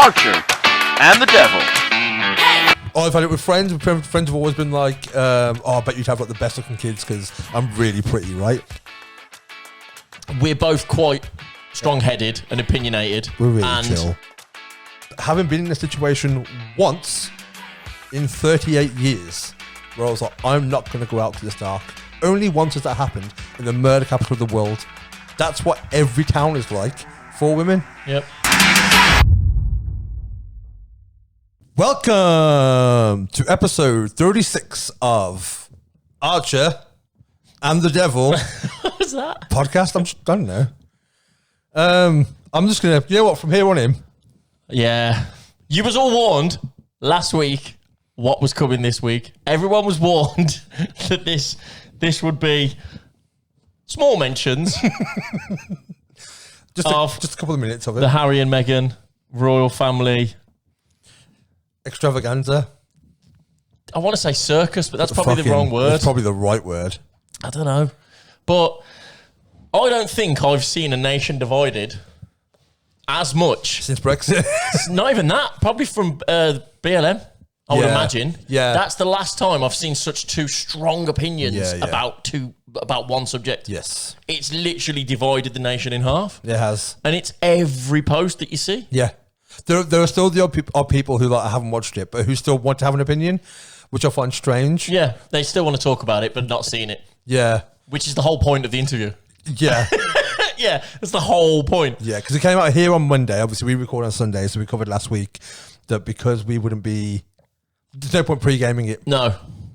Archer and the Devil. Oh, I've had it with friends. Friends have always been like, oh, I bet you'd have like the best looking kids because I'm really pretty, right? We're both quite strong-headed and opinionated. We're really chill. Having been in a situation once in 38 years where I was like, I'm not going to go out to this dark. Only once has that happened in the murder capital of the world. That's what every town is like for women. Yep. Welcome to episode 36 of Archer and the Devil. What was that? Podcast? I don't know. I'm just going to, you know what, from here on in. Yeah. You was all warned last week what was coming this week. Everyone was warned that this would be small mentions just a couple of minutes of it. The Harry and Meghan royal family. Extravaganza. I want to say circus, but that's probably the wrong word. That's probably the right word. I don't know. But I don't think I've seen a nation divided as much. Since Brexit? Not even that. Probably from BLM, I would imagine. Yeah. That's the last time I've seen such two strong opinions about one subject. Yes. It's literally divided the nation in half. It has. And it's every post that you see. Yeah. There are still the odd people who like haven't watched it, but who still want to have an opinion, which I find strange. Yeah. They still want to talk about it, but not seen it. Yeah. Which is the whole point of the interview. Yeah. Yeah. That's the whole point. Yeah. Because it came out here on Monday. Obviously, we record on Sunday, so we covered last week that because we wouldn't be... There's no point pre-gaming it. No.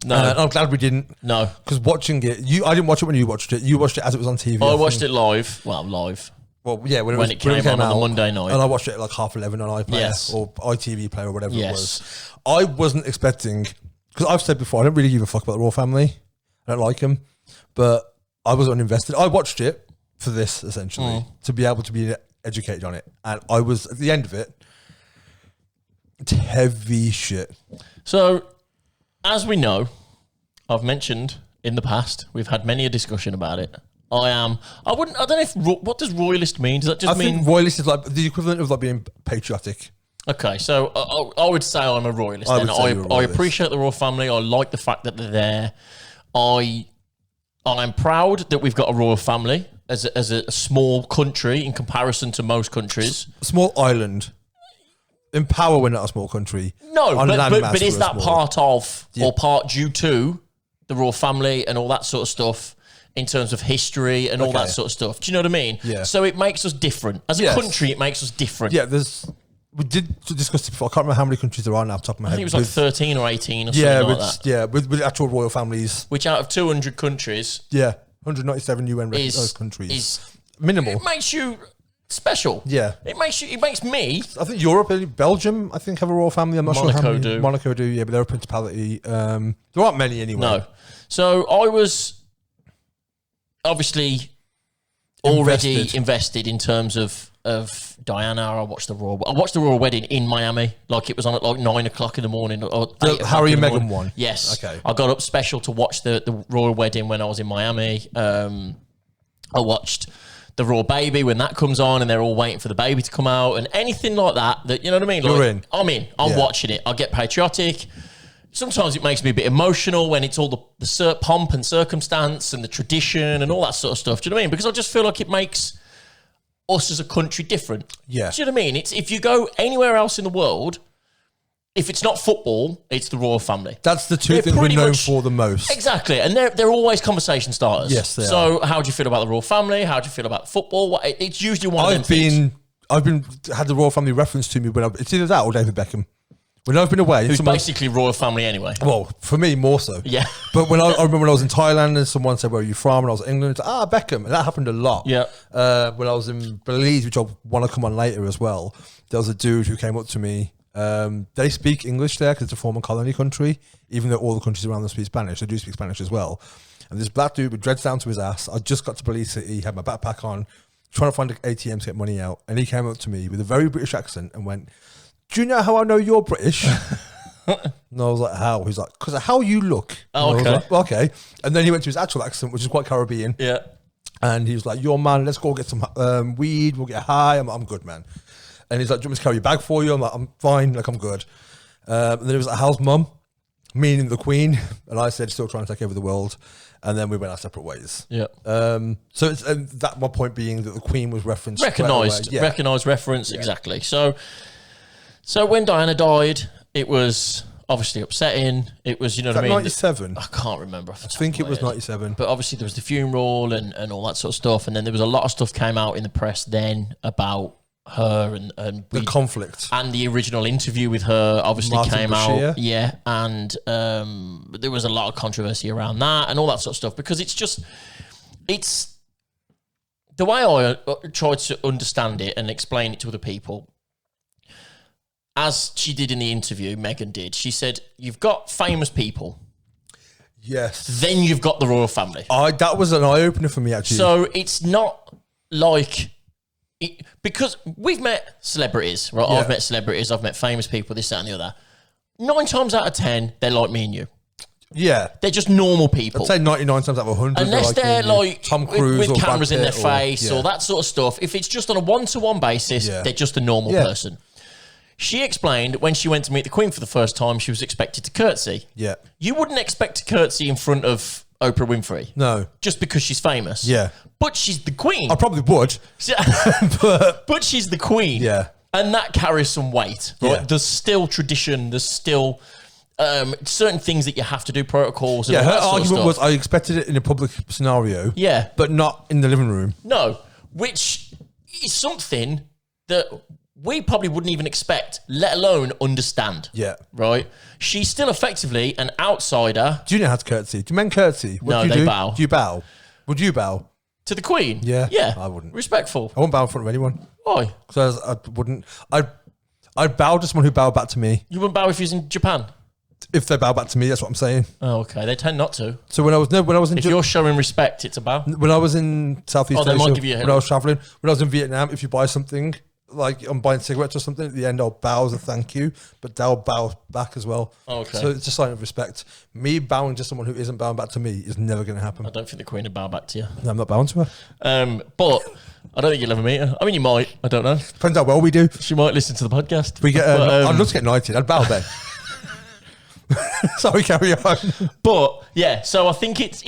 I'm glad we didn't. No. Because watching it... I didn't watch it when you watched it. You watched it as it was on TV. I watched it live. Well, live. Well, yeah, when it came on the Monday night. And I watched it at like 11:30 on iPlayer or ITV Player or whatever it was. I wasn't expecting... Because I've said before, I don't really give a fuck about the royal family. I don't like them. But I was uninvested. I watched it for this, essentially, to be able to be educated on it. And I was, at the end of it, it's heavy shit. So, as we know, I've mentioned in the past, we've had many a discussion about it. I don't know if, what does royalist mean? Does that just mean? I think royalist is like the equivalent of like being patriotic. Okay, so I would say I'm a royalist. I appreciate the royal family. I like the fact that they're there. I'm proud that we've got a royal family as a small country in comparison to most countries. A small island. In power, we're not a small country. No, but is that part of or part due to the royal family and all that sort of stuff in terms of history and all that sort of stuff? Do you know what I mean? Yeah. So it makes us different. As a country, it makes us different. Yeah, we did discuss it before. I can't remember how many countries there are now off the top of my head. I think it was like 13 or 18 or something like that. Yeah, with actual royal families. Which out of 200 countries... Yeah, 197 UN countries. Is minimal. It makes you special. Yeah. It makes me... I think Europe, Belgium, I think, have a royal family. I'm not sure how many. do. Monaco do, yeah, but they're a principality. There aren't many anyway. No. So I was obviously already invested in terms of Diana. I watched the royal wedding in Miami. Like it was on at like 9 o'clock in the morning. Or the Harry and Meghan one? Yes. Okay. I got up special to watch the royal wedding when I was in Miami. I watched the royal baby when that comes on and they're all waiting for the baby to come out and anything like that, you know what I mean? You're in. I'm in. I'm watching it. I get patriotic. Sometimes it makes me a bit emotional when it's all the pomp and circumstance and the tradition and all that sort of stuff. Do you know what I mean? Because I just feel like it makes us as a country different. Yeah. Do you know what I mean? It's if you go anywhere else in the world, if it's not football, it's the royal family. That's the two things we're known for the most. Exactly. And they're always conversation starters. Yes, they are. So how do you feel about the royal family? How do you feel about football? It's usually one of them things. I've had the royal family reference to me when it's either that or David Beckham. When I've been away, who's basically royal family anyway. Well, for me more so. Yeah. But when I remember when I was in Thailand and someone said, "Where are you from?" and I was in England, it's like, Beckham, and that happened a lot. Yeah. When I was in Belize, which I want to come on later as well, there was a dude who came up to me. They speak English there because it's a former colony country, even though all the countries around them speak Spanish. They do speak Spanish as well. And this black dude with dreads down to his ass, I just got to Belize City, had my backpack on, trying to find an ATM to get money out, and he came up to me with a very British accent and went, "Do you know how I know you're British?" And I was like, "How?" He's like, "Because of how you look." Oh, okay. Like, okay. And then he went to his actual accent, which is quite Caribbean. Yeah. And he was like, "Yo, man, let's go get some weed. We'll get high. I'm good, man." And he's like, do you want me to carry your bag for you? I'm like, I'm fine, like I'm good. And then it was like, how's mum? Meaning the Queen. And I said, still trying to take over the world. And then we went our separate ways. Yeah. So it's, and that my point being that the Queen was referenced. Recognised. Yeah. Recognised reference, exactly. So when Diana died, it was obviously upsetting. It was, you know what I mean? 97? I can't remember. I think it was 97. But obviously there was the funeral and all that sort of stuff. And then there was a lot of stuff came out in the press then about her and the conflict. And the original interview with her obviously Martin came Bashir. out. Yeah. And there was a lot of controversy around that and all that sort of stuff because it's the way I tried to understand it and explain it to other people. As she did in the interview, Meghan did. She said, you've got famous people. Yes. Then you've got the royal family. That was an eye-opener for me, actually. So it's not like... because we've met celebrities, right? Yeah. I've met celebrities, I've met famous people, this, that, and the other. 9 times out of 10, they're like me and you. Yeah. They're just normal people. I'd say 99 times out of 100. Unless they're like Tom Cruise with or cameras in their Brad Pitt face or that sort of stuff. If it's just on a one-to-one basis, they're just a normal person. She explained when she went to meet the Queen for the first time, she was expected to curtsy. Yeah. You wouldn't expect to curtsy in front of Oprah Winfrey. No. Just because she's famous. Yeah. But she's the Queen. I probably would. but she's the Queen. Yeah. And that carries some weight. Right? Yeah. There's still tradition. There's still certain things that you have to do, protocols. And all her that argument sort of was stuff. I expected it in a public scenario. Yeah. But not in the living room. No. Which is something that we probably wouldn't even expect, let alone understand. Yeah. Right? She's still effectively an outsider. Do you know how to curtsy? Do men curtsy? What do you they do? bow. Do you bow? Would you bow? To the Queen? Yeah. Yeah. I wouldn't. Respectful. I wouldn't bow in front of anyone. Why? Because I wouldn't. I'd bow to someone who bowed back to me. You wouldn't bow if you was in Japan? If they bow back to me, that's what I'm saying. Oh, okay. They tend not to. So when I was in if you're showing respect, it's a bow. When I was in Southeast Asia, might give you a when I was traveling, when I was in Vietnam, if you buy something, like I'm buying cigarettes or something, at the end I'll bow as a thank you, but they'll bow back as well. Okay. So it's a sign of respect. Me bowing to someone who isn't bowing back to me is never going to happen. I don't think the Queen would bow back to you. No, I'm not bowing to her. But I don't think you'll ever meet her. I mean, you might. I don't know. Depends how well we do. She might listen to the podcast. We get. I'd love to get knighted. I'd bow then. Sorry, carry on. But yeah, so I think it's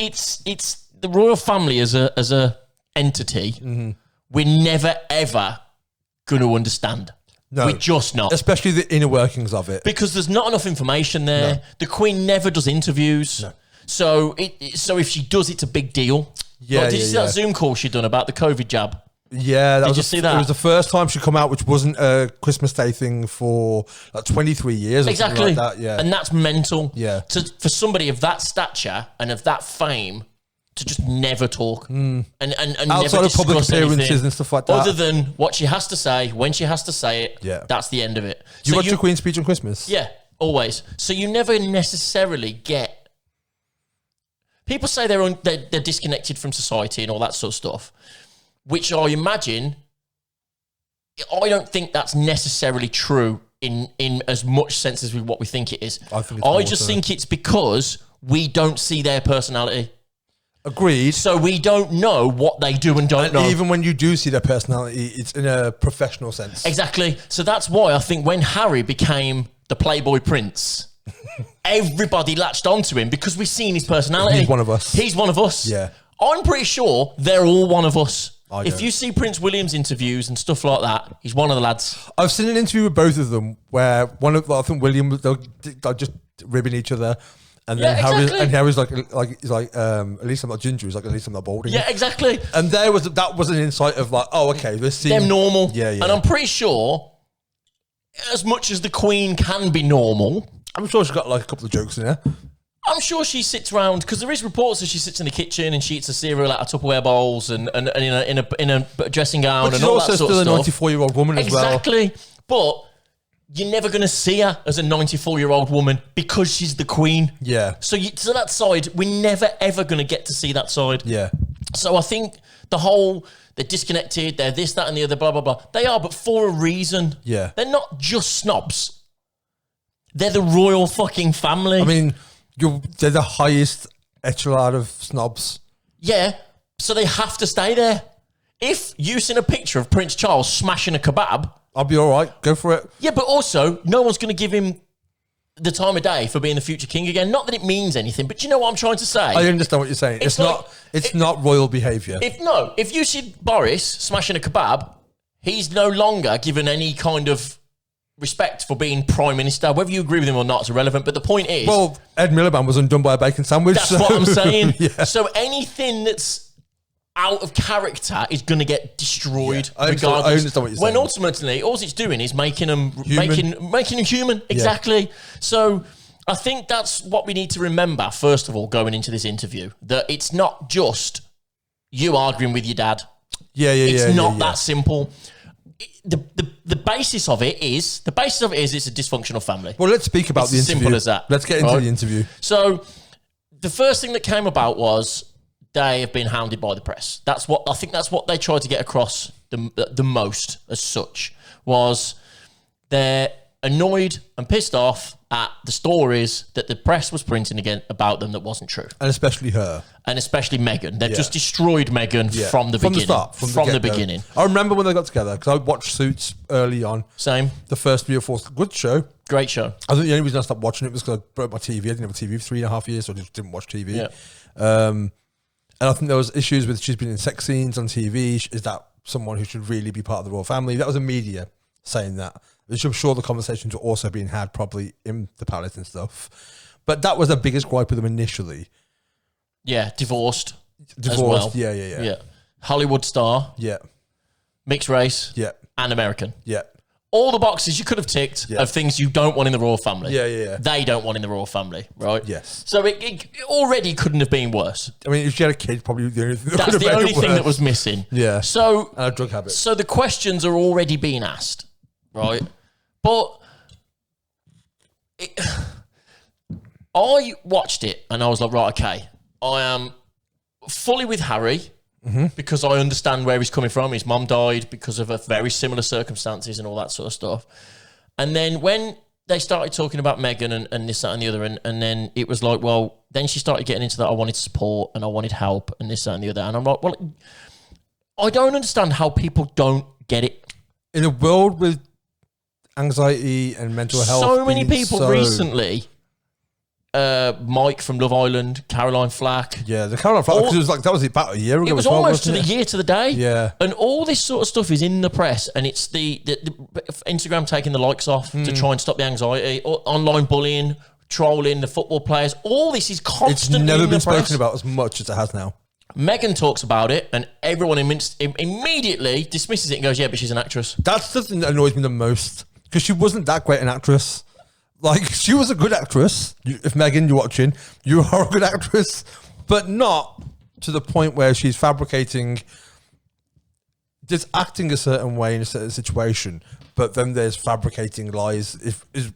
the royal family as a entity. Mm-hmm. We're never ever going to understand. No, we're just not. Especially the inner workings of it, because there's not enough information there. No. The Queen never does interviews. No. So if she does, it's a big deal. Yeah. Like, did you see that Zoom call she done about the COVID jab? Yeah, did you see that? It was the first time she come out, which wasn't a Christmas Day thing for like 23 years. Or exactly. Like that. Yeah, and that's mental. Yeah, for somebody of that stature and of that fame to just never talk and outside never of public appearances anything, and stuff like that. Other than what she has to say when she has to say it. Yeah, that's the end of it. Do you watch the Queen's speech on Christmas? Yeah, always. So you never necessarily get. People say they're disconnected from society and all that sort of stuff. Which I imagine, I don't think that's necessarily true in as much sense as what we think it is. I just think it's because we don't see their personality. Agreed. So we don't know what they do and don't know. Even when you do see their personality, it's in a professional sense. Exactly. So that's why I think when Harry became the Playboy Prince, everybody latched onto him because we've seen his personality. He's one of us. He's one of us. Yeah. I'm pretty sure they're all one of us. If you see Prince William's interviews and stuff like that, he's one of the lads. I've seen an interview with both of them where I think William, they're just ribbing each other. And then Harry's like he's like, at least I'm not ginger. He's like, at least I'm not balding. Yeah, exactly. And that was an insight of like, oh, okay, this seems... They're normal. Yeah. And I'm pretty sure, as much as the Queen can be normal... I'm sure she's got like a couple of jokes in there. I'm sure she sits around, because there is reports that she sits in the kitchen and she eats a cereal out of Tupperware bowls and in a dressing gown and all that sort of stuff. She's also still a 94-year-old woman as well. Exactly. But you're never going to see her as a 94-year-old woman because she's the Queen. Yeah. So that side, we're never, ever going to get to see that side. Yeah. So I think they're disconnected, they're this, that and the other, blah, blah, blah. They are, but for a reason. Yeah. They're not just snobs. They're the royal fucking family. I mean... They're the highest echelon of snobs. Yeah, so they have to stay there. If you've seen a picture of Prince Charles smashing a kebab, I'll be all right. Go for it. Yeah, but also, no one's going to give him the time of day for being the future king again. Not that it means anything, but you know what I'm trying to say? I understand what you're saying. It's not royal behaviour. If you see Boris smashing a kebab, he's no longer given any kind of respect for being prime minister. Whether you agree with him or not is irrelevant, but the point is... Well, Ed Miliband was undone by a bacon sandwich. That's what I'm saying. Yeah. So anything that's out of character is going to get destroyed regardless. I understand what you're saying. When ultimately, all it's doing is making them human. Exactly. Yeah. So I think that's what we need to remember, first of all, going into this interview, that it's not just you arguing with your dad. It's not that simple. The basis of it is it's a dysfunctional family. Well, let's speak about the interview. Simple as that. Let's get into the interview. So the first thing that came about was they have been hounded by the press. That's what they tried to get across the most as such, was they're annoyed and pissed off at the stories that the press was printing again about them that wasn't true. And especially her. And especially Meghan. They've just destroyed Meghan from the beginning. From the beginning. I remember when they got together, because I watched Suits early on. Same. The first 3 or 4, good show. Great show. I think the only reason I stopped watching it was because I broke my TV. I didn't have a TV for 3.5 years, so I just didn't watch TV. Yeah. And I think there was issues with she's been in sex scenes on TV. Is that someone who should really be part of the royal family? That was the media saying that. Which I'm sure the conversations were also being had probably in the palace and stuff. But that was the biggest gripe with them initially. Yeah, divorced. Divorced, as well. Yeah. Hollywood star. Yeah. Mixed race. Yeah. And American. Yeah. All the boxes you could have ticked of things you don't want in the royal family. Yeah. They don't want in the royal family, right? Yes. So it already couldn't have been worse. I mean, if she had a kid, probably the only thing That's the only thing that was missing. Yeah. So and a drug habit. So the questions are already being asked, right? But I watched it and I was like, right, okay, I am fully with Harry. Because I understand where he's coming from. His mum died because of a very similar circumstances and all that sort of stuff. And then when they started talking about Meghan and this, that, and the other, and then it was like, well, then she started getting into that I wanted support and I wanted help and this, that, and the other. And I'm like, well, I don't understand how people don't get it. In a world with anxiety and mental health, so many people recently... Mike from Love Island, Caroline Flack. Yeah, the Caroline Flack, because it was like, that was about a year ago. It was almost to the year to the day. Yeah. And all this sort of stuff is in the press, and it's the Instagram taking the likes off to try and stop the anxiety, or online bullying, trolling the football players. All this is constantly It's never in been the press. spoken about as much as it has now. Meghan talks about it, and everyone immediately dismisses it and goes, yeah, but she's an actress. That's the thing that annoys me the most, because she wasn't that great an actress. Like, she was a good actress. If Meghan, you're watching, you are a good actress, but not to the point where she's fabricating, just acting a certain way in a certain situation, but then there's fabricating lies,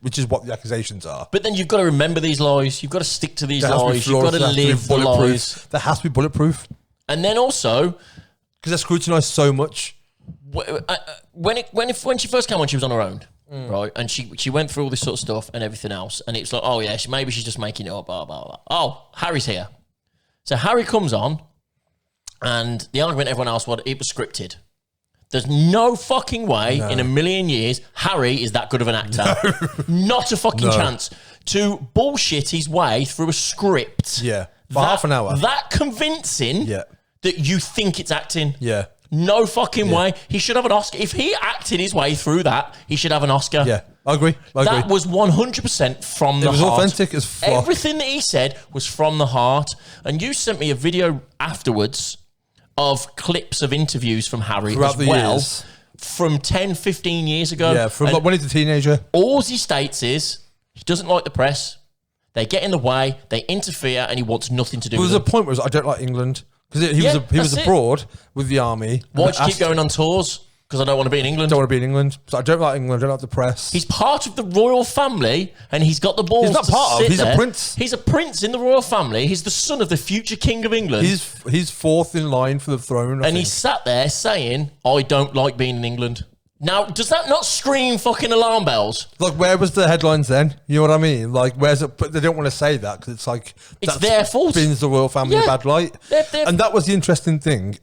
which is what the accusations are. But then you've got to remember these lies. You've got to stick to these lies. You've got to live the lies. That has to be bulletproof. And then also... Because they're scrutinised so much. When she first came on, she was on her own. Right, and she went through all this sort of stuff and everything else, and it's like, oh yeah, maybe she's just making it up, blah, blah, blah. Oh, Harry's here. So Harry comes on, and the argument everyone else was, it was scripted. There's no fucking way in a million years Harry is that good of an actor. Not a fucking chance to bullshit his way through a script. Yeah, for half an hour. That convincing that you think it's acting. Yeah. No fucking way. He should have an Oscar. If he acted his way through that, he should have an Oscar. Yeah, I agree. That was 100% from the heart. It was authentic as fuck. Everything that he said was from the heart. And you sent me a video afterwards of clips of interviews from Harry throughout as well. Years. From 10, 15 years ago. Yeah, from like when he's a teenager. All he states is he doesn't like the press. They get in the way. They interfere, and he wants nothing to do with it. There was a point where I don't like England. Because he was abroad with the army. Why'd you keep going on tours? Because I don't want to be in England. Don't want to be in England. So I don't like England. I don't like the press. He's part of the royal family, and he's got the balls. He's not part of. He's a prince. He's a prince in the royal family. He's the son of the future king of England. He's fourth in line for the throne. And he sat there saying, "I don't like being in England." Now, does that not scream fucking alarm bells? Like, where was the headlines then? You know what I mean? Like, where's it? But they don't want to say that because it's like it's their fault. Spins the royal family in a bad light. And that was the interesting thing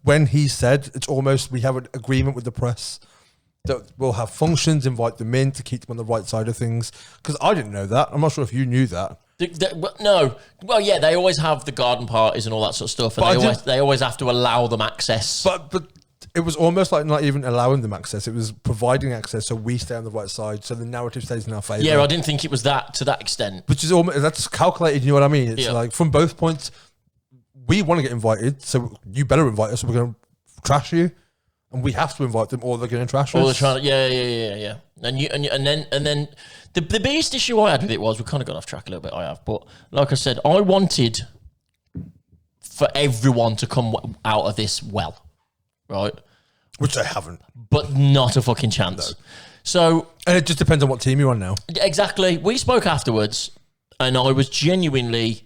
when he said it's almost we have an agreement with the press. that will have functions, invite them in to keep them on the right side of things. Because I didn't know that. I'm not sure if you knew that. No. Well, yeah, they always have the garden parties and all that sort of stuff, and they always have to allow them access. But it was almost like not even allowing them access. It was providing access so we stay on the right side, so the narrative stays in our favour. Yeah, I didn't think it was that to that extent. Which is almost, that's calculated, you know what I mean? It's like, from both points, we want to get invited, so you better invite us, or we're going to trash you. And we have to invite them, or they're going to trash us. Or they're trying to, yeah. And then the biggest issue I had with it was, we kind of got off track a little bit. I have, but like I said, I wanted for everyone to come out of this well, right? Which they haven't, but not a fucking chance. No. So, and it just depends on what team you're on now. Exactly. We spoke afterwards, and I was genuinely.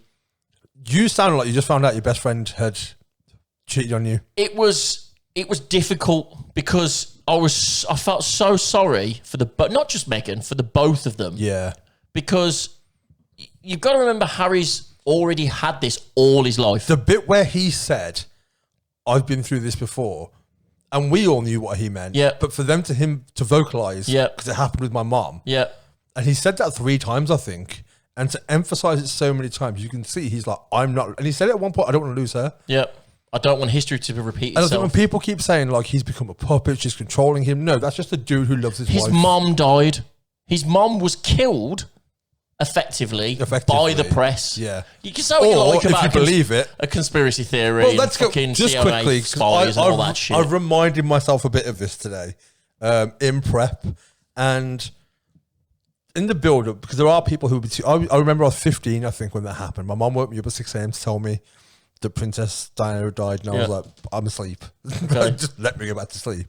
You sounded like you just found out your best friend had cheated on you. It was difficult because I felt so sorry for but not just Meghan, for the both of them. Yeah. Because you've got to remember, Harry's already had this all his life. The bit where he said, I've been through this before, and we all knew what he meant. Yeah. But for them to vocalise, yeah, because it happened with my mom. Yeah. And he said that 3 times, I think. And to emphasise it so many times, you can see he's like, I'm not. And he said it at one point, I don't want to lose her. Yeah. I don't want history to repeat itself. And I think when people keep saying, like, he's become a puppet, she's controlling him, no, that's just a dude who loves his wife. His mom died. His mom was killed, effectively, by the press. Yeah. You can say what you like about if you believe it. A conspiracy theory. Well, let's go fucking just CIA quickly, spies and all that shit. I've reminded myself a bit of this today in prep, and in the build-up, because there are people who... I remember I was 15, I think, when that happened. My mum woke me up at 6 a.m. to tell me that Princess Diana died, and I was like, I'm asleep. Okay. Just let me go back to sleep.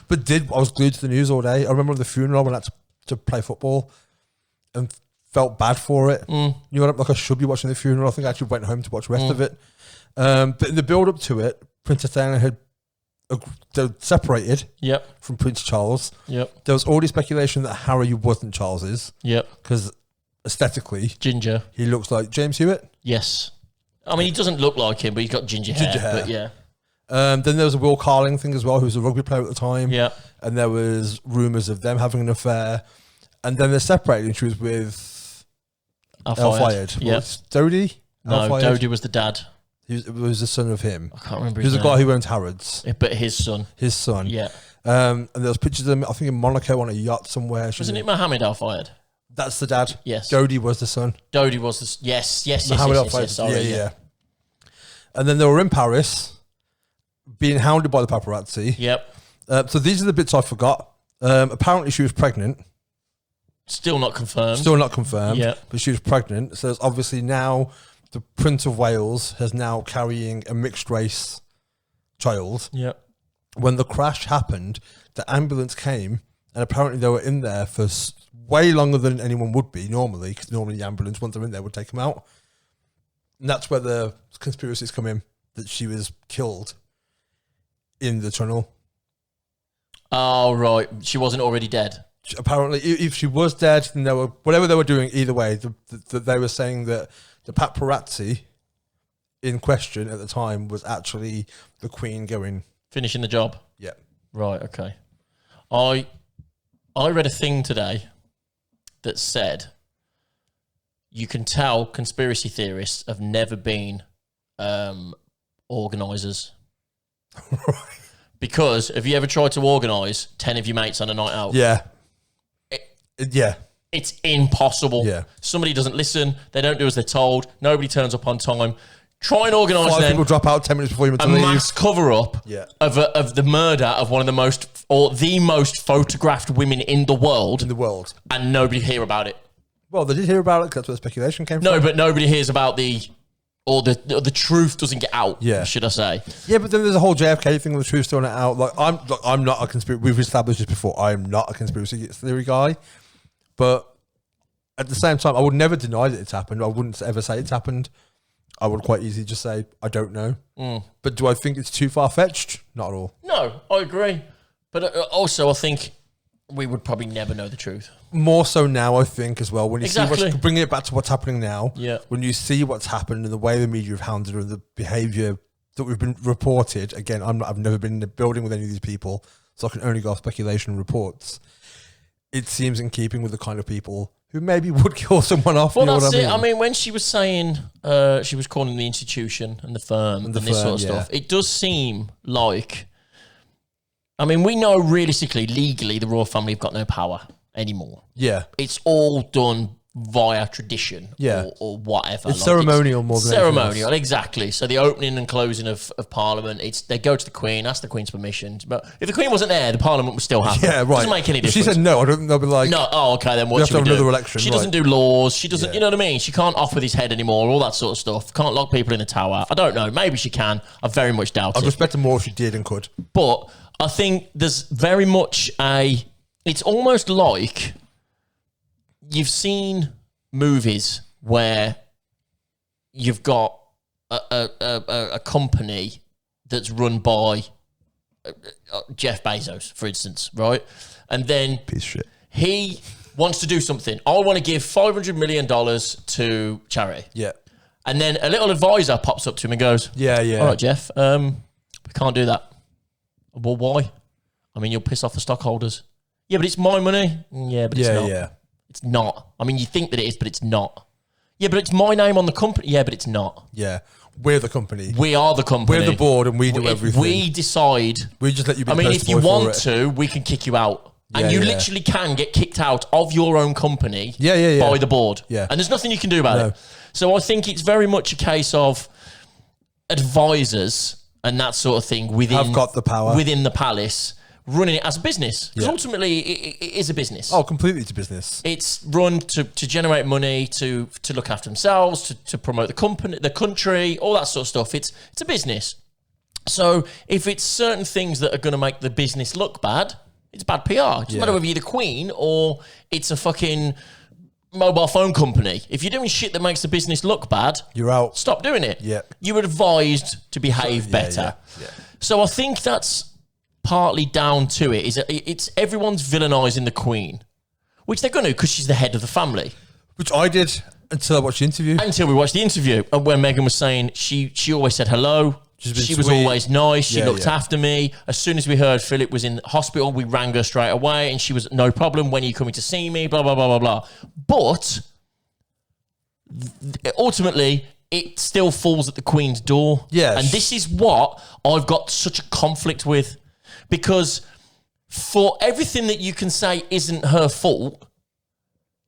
But I was glued to the news all day. I remember the funeral when I had to play football and felt bad for it. You know what? Like, I should be watching the funeral. I think I actually went home to watch the rest of it. But in the build-up to it, Princess Diana they're separated from Prince Charles. Yep. There was already speculation that Harry wasn't Charles's. Yep. Because aesthetically, ginger, he looks like James Hewitt. Yes. I mean, he doesn't look like him, but he's got ginger hair. But yeah. Then there was a Will Carling thing as well, who was a rugby player at the time. Yeah. And there was rumours of them having an affair. And then they're separated, and she was with Al-Fayed. Yeah. Dodie? No, Dodie was the dad. It was the son of him. I can't remember his name. He was the guy who owns Harrods. But his son. His son. Yeah. And there was pictures of them, I think, in Monaco on a yacht somewhere. Wasn't it Mohammed Al-Fayed? That's the dad. Yes. Dodie was the son. Dodie was the... Yes. Mohammed Al-Fayed. Sorry, yeah. And then they were in Paris, being hounded by the paparazzi. Yep. So these are the bits I forgot. Apparently she was pregnant. Still not confirmed. Yeah. But she was pregnant. So there's obviously now the Prince of Wales has now carrying a mixed race child. Yep. When the crash happened, the ambulance came, and apparently they were in there for way longer than anyone would be normally, because normally the ambulance, once they're in there, would take them out. And that's where the conspiracies come in, that she was killed in the tunnel. Oh, right. She wasn't already dead. Apparently, if she was dead, then they were, whatever they were doing, either way, they were saying that the paparazzi in question at the time was actually the Queen finishing the job. Yeah. Right. Okay. I read a thing today that said you can tell conspiracy theorists have never been organisers. Right. Because have you ever tried to organise 10 of your mates on a night out? Yeah. Yeah. It's impossible. Yeah. Somebody doesn't listen. They don't do as they're told. Nobody turns up on time. Try and organise 5 people drop out 10 minutes before you leave. A mass cover-up of the murder of one of the most, or the most photographed women in the world. And nobody hear about it. Well, they did hear about it because that's where the speculation came from. No, but nobody hears about the truth doesn't get out, should I say. Yeah, but then there's a whole JFK thing with the truth still not out. Like, I'm not a conspiracy. We've established this before. I'm not a conspiracy theory guy. But at the same time, I would never deny that it's happened. I wouldn't ever say it's happened. I would quite easily just say, I don't know. But do I think it's too far-fetched? Not at all. No, I agree. But also, I think we would probably never know the truth. More so now, I think, as well. When you see bringing it back to what's happening now, yeah. When you see what's happened and the way the media have handled it and the behaviour that we've been reported, again, I've never been in a building with any of these people, so I can only go off speculation and reports. It seems in keeping with the kind of people who maybe would kill someone off. Well, you know that's what it. I mean? I mean, when she was saying she was calling the institution and the firm and this sort of stuff, it does seem like, I mean, we know realistically, legally, the royal family have got no power anymore. Yeah. It's all done via tradition or whatever. It's ceremonial more than anything ceremonial, exactly. So the opening and closing of Parliament, they go to the Queen, ask the Queen's permission. But if the Queen wasn't there, the Parliament would still happen. Yeah, right. Doesn't make any If difference. she said no, I don't. They'll be like, no. Oh, okay. Then what have should to we have do? another election, She right. doesn't do laws. She doesn't. Yeah. You know what I mean? She can't off with his head anymore. All that sort of stuff. Can't lock people in the tower. I don't know. Maybe she can. I very much doubt I'd it. respect her more if she did and could. But I think there's very much it's almost like you've seen movies where you've got a company that's run by Jeff Bezos, for instance, right? And then Piece of shit. he wants to do something. I want to give $500 million to charity. Yeah. And then a little advisor pops up to him and goes, Yeah, yeah. all right, Jeff, we can't do that. Well, why? I mean, you'll piss off the stockholders. Yeah, but it's my money. Yeah, but it's not. Yeah. It's not. I mean, you think that it is, but it's not. Yeah, but it's my name on the company. Yeah, but it's not. Yeah. We're the company. We are the company. We're the board and we do If everything. we decide. We just let you be I mean, if you poster boy for want it. to, we can kick you out. And Yeah, you yeah. literally can get kicked out of your own company Yeah. by the board. Yeah. And there's nothing you can do about No. it. So I think it's very much a case of advisors and that sort of thing Have got the power. within the palace, running it as a business. Because Yeah. ultimately, it is a business. Oh, completely to business. It's run to generate money, to look after themselves, to promote the company, the country, all that sort of stuff. It's a business. So if it's certain things that are going to make the business look bad, it's bad PR. It doesn't matter whether you're the Queen or it's a fucking mobile phone company. If you're doing shit that makes the business look bad, You're out. stop doing it. Yeah. You were advised to behave better. Yeah. So I think that's partly down to it. Is that it's everyone's villainising the Queen, which they're going to because she's the head of the family. Which I did until I watched the interview. Until we watched the interview, and when Meghan was saying she always said hello. She's been She was sweet. always nice. She Yeah, looked yeah. after me. As soon as we heard Philip was in hospital, we rang her straight away, and she was no problem. When are you coming to see me? Blah blah blah blah blah. But ultimately, it still falls at the Queen's door. Yeah. And this is what I've got such a conflict with, because for everything that you can say isn't her fault,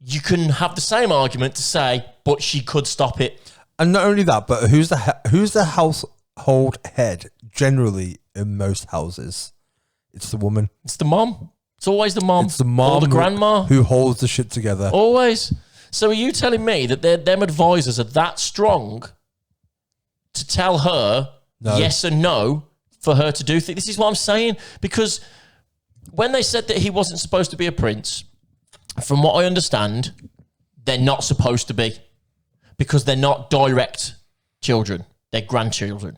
you can have the same argument to say, but she could stop it. And not only that, but who's the household head generally in most houses? It's the woman. It's the mom. It's always the mom. It's the mom or the grandma. who holds the shit together. Always. So are you telling me that them advisors are that strong to tell her No. yes and no for her to do things? This is what I'm saying. Because when they said that he wasn't supposed to be a prince, from what I understand, they're not supposed to be, because they're not direct children. They're grandchildren.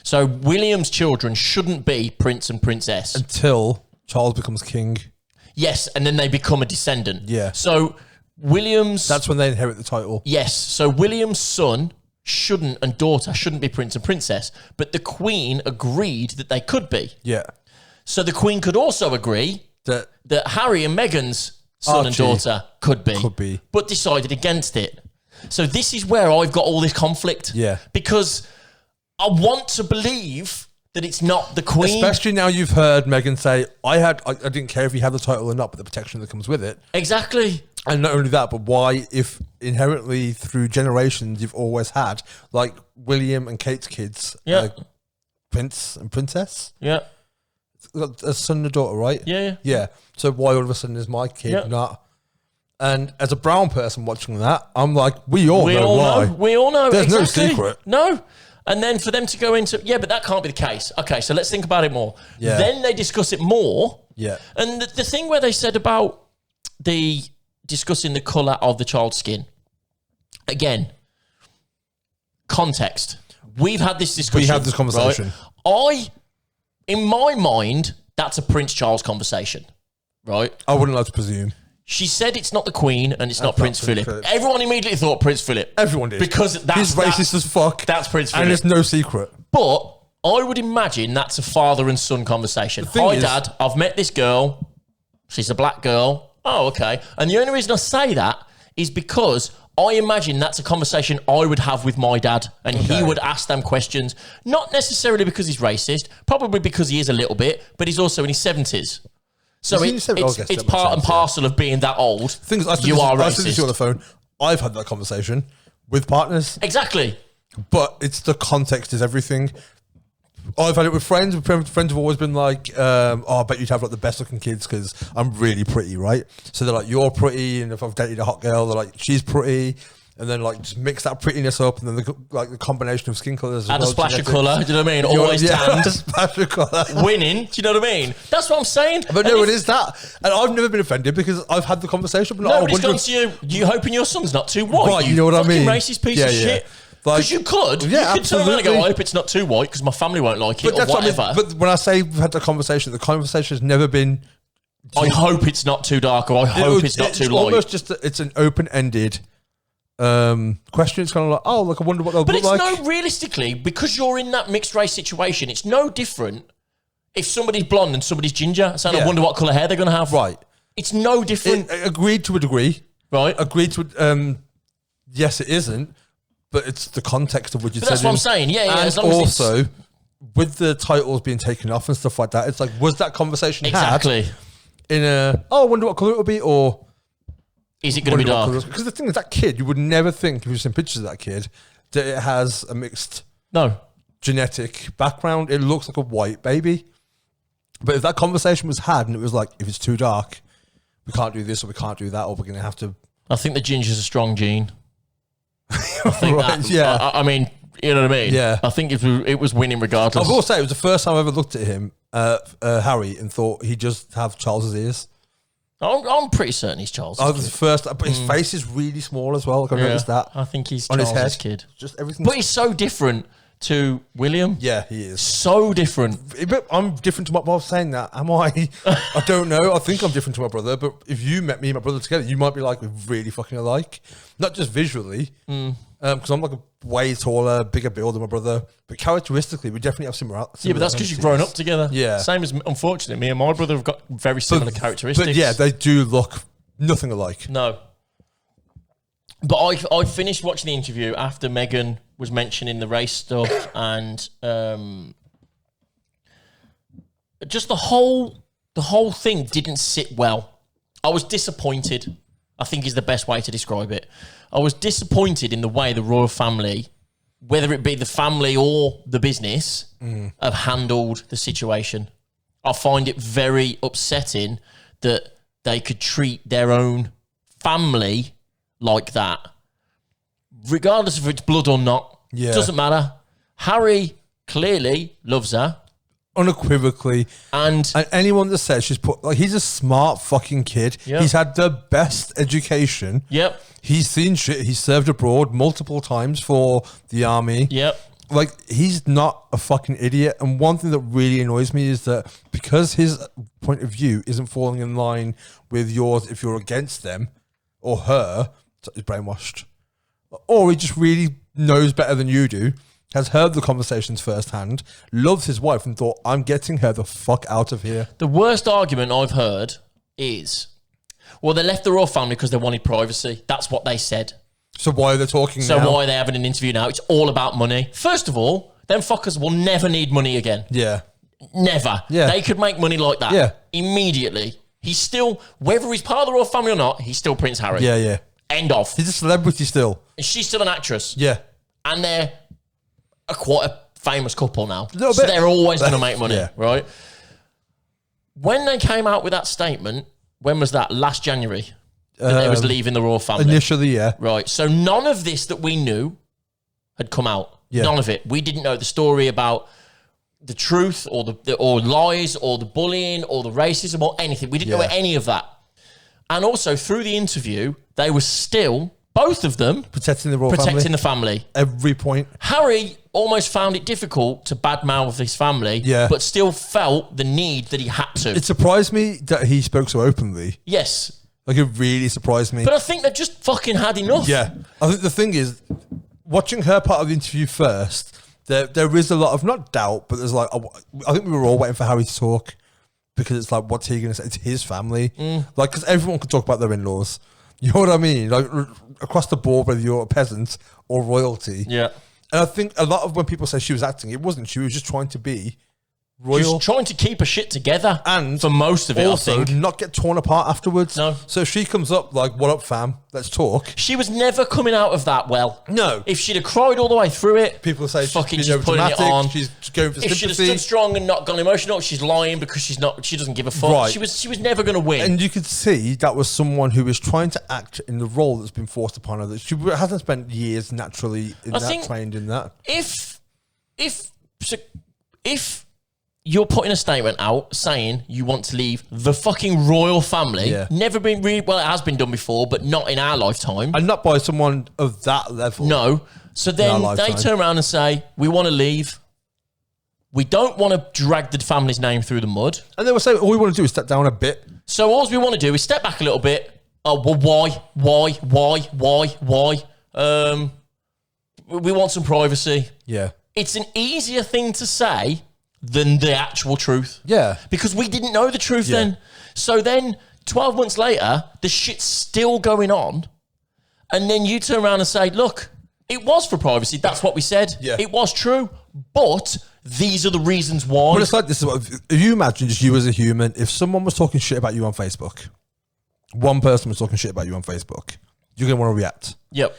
So William's children shouldn't be prince and princess. Until Charles becomes king. Yes, and then they become a descendant. Yeah. So William's... That's when they inherit the title. Yes. So William's son and daughter shouldn't be prince and princess, but the Queen agreed that they could be. Yeah. So the Queen could also agree that Harry and Meghan's son and Archie daughter could be, but decided against it. So this is where I've got all this conflict. Yeah. Because I want to believe that it's not the Queen. Especially now you've heard Meghan say, I didn't care if you had the title or not, but the protection that comes with it. Exactly. And not only that, but why, if inherently through generations you've always had, like William and Kate's kids, Yeah. Prince and Princess, Yeah. a son and a daughter, right? Yeah. Yeah. So why all of a sudden is my kid not? And as a brown person watching that, I'm like, we all know why. We all know. There's exactly. no secret. No. And then for them to go into, but that can't be the case. Okay, so let's think about it more. Yeah. Then they discuss it more. Yeah. And the thing where they said about discussing the colour of the child's skin, again, context. We've had this discussion. We had this conversation. Right? In my mind, that's a Prince Charles conversation, right? I wouldn't like to presume. She said it's not the Queen and it's not Prince Prince Philip. Philip. Everyone immediately thought Prince Philip. Everyone did. Because He's racist as fuck. That's Prince Philip. And it's no secret. But I would imagine that's a father and son conversation. thing Hi, is- Dad, I've met this girl. She's a black girl. Oh, okay. And the only reason I say that is because I imagine that's a conversation I would have with my dad, and he would ask them questions, not necessarily because he's racist, probably because he is a little bit, but he's also in his 70s. So Is he in his 70s? I guess it's that makes part and sense, parcel of being that old. Things I You are I said this to you on racist. the phone. I've had that conversation with partners, Exactly. but it's the context is everything. I've had it with friends. Friends have always been like, "Oh, I bet you'd have like the best looking kids because I'm really pretty, right?" So they're like, "You're pretty," and if I've dated a hot girl, they're like, "She's pretty," and then like just mix that prettiness up, and then the combination of skin colors, Add a splash of colour, do you know what I mean? Always tanned. a splash of colour. Winning, do you know what I mean? That's what I'm saying. But no, it is that, and I've never been offended because I've had the conversation. But Nobody's gone to you. You hoping your son's not too white? Right, you know what I fucking mean? Racist piece of shit. Because you could. Yeah, you could turn around and go, absolutely. I hope it's not too white because my family won't like it or that's what I mean. whatever. But when I say we've had the conversation has never been. I hope it's not too dark or I hope it's not too light. Almost just it's an open-ended question. It's kind of like, oh, look, I wonder what they'll But look it's like. no, realistically, because you're in that mixed race situation, it's no different if somebody's blonde and somebody's ginger. So I Yeah. wonder what colour hair they're going to have. Right. It's no different. Agreed to a degree. Right. Agreed to. Yes, it isn't. But it's the context of what you But said. that's what I'm saying. Yeah, And as long as it's- also, with the titles being taken off and stuff like that, it's like, was that conversation Exactly. had in a, oh, I wonder what colour it will be, or Is it going to be dark? Because the thing is, that kid, you would never think, if you've seen pictures of that kid, that it has a mixed No. genetic background. It looks like a white baby. But if that conversation was had and it was like, if it's too dark, we can't do this or we can't do that, or we're going to have to. I think the ginger's a strong gene. I think Right, that, yeah. I mean, you know what I mean? Yeah. I think it was winning regardless. I will say, it was the first time I ever looked at him, Harry, and thought he'd just have Charles's ears. I'm pretty certain he's Charles. I was the first, but his face is really small as well. Like, I noticed that. I think he's On his Charles's head. kid. Just everything. But he's so different to William. Yeah, he is. So different. But I'm different to my brother. Saying that, am I? I don't know. I think I'm different to my brother. But if you met me and my brother together, you might be like, we're really fucking alike. Not just visually, because I'm like a way taller, bigger build than my brother. But characteristically, we definitely have similar. Yeah, but that's because you've grown up together. Yeah. Same as, unfortunately, me and my brother have got very similar characteristics. But yeah, they do look nothing alike. No. But I finished watching the interview after Meghan was mentioning the race stuff and just the whole thing didn't sit well. I was disappointed, I think is the best way to describe it. I was disappointed in the way the royal family, whether it be the family or the business, have handled the situation. I find it very upsetting that they could treat their own family like that, regardless if it's blood or not. Yeah. Doesn't matter. Harry clearly loves her. Unequivocally. And anyone that says she's put, like, he's a smart fucking kid. Yep. He's had the best education. Yep. He's seen shit. He's served abroad multiple times for the army. Yep. Like, he's not a fucking idiot. And one thing that really annoys me is that because his point of view isn't falling in line with yours if you're against them or her, he's brainwashed. Or he just really knows better than you do, has heard the conversations firsthand, loves his wife and thought, I'm getting her the fuck out of here. The worst argument I've heard is, well, they left the royal family because they wanted privacy. That's what they said. So why are they talking So now? why are they having an interview now? It's all about money. First of all, them fuckers will never need money again. Yeah. Never. Yeah. They could make money like that. Yeah. Immediately. He's still, whether he's part of the royal family or not, he's still Prince Harry. Yeah, yeah. End of. He's a celebrity still. And she's still an actress. Yeah. And they're quite a famous couple now. Little So bit. they're always going to make money, Yeah. right? When they came out with that statement, when was that? Last January? That they was leaving the royal family. Initially, yeah. Right. So none of this that we knew had come out. Yeah. None of it. We didn't know the story about the truth or the or lies or the bullying or the racism or anything. We didn't know Yeah. any of that. And also through the interview, they were still, both of them, Protecting the royal protecting family. the family. Every point. Harry almost found it difficult to badmouth his family, Yeah. but still felt the need that he had to. It surprised me that he spoke so openly. Yes. Like, it really surprised me. But I think they just fucking had enough. Yeah. I think the thing is, watching her part of the interview first, there is a lot of not doubt, but there's like I think we were all waiting for Harry to talk because it's like, what's he going to say? It's his family, like because everyone can talk about their in-laws. You know what I mean? Like across the board, whether you're a peasant or royalty. Yeah. And I think a lot of when people say she was acting, it wasn't. She was just trying to be She royal. was trying to keep her shit together, and for most of it, also I think. not get torn apart afterwards. No. So if she comes up like, "What up, fam? Let's talk." She was never coming out of that well. No. If she'd have cried all the way through it, People say fucking she's just putting it overdramatic, on. she's going for If she'd have sympathy. stood strong and not gone emotional, she's lying because she doesn't give a fuck. Right. She was never going to win. And you could see that was someone who was trying to act in the role that's been forced upon her. That she hasn't spent years naturally trained in that. If you're putting a statement out saying you want to leave the fucking royal family, never been well, it has been done before, but not in our lifetime. And not by someone of that level. No. So then they turn around and say, we want to leave. We don't want to drag the family's name through the mud. And they were saying, all we want to do is step down a bit. So all we want to do is step back a little bit. Oh, well, why? We want some privacy. Yeah. It's an easier thing to say than the actual truth. Yeah. Because we didn't know the truth then. So then 12 months later, the shit's still going on. And then you turn around and say, look, it was for privacy. That's what we said. Yeah. It was true. But these are the reasons why. But it's like this. If you imagine just you as a human, if someone was talking shit about you on Facebook, one person was talking shit about you on Facebook, you're going to want to react. Yep.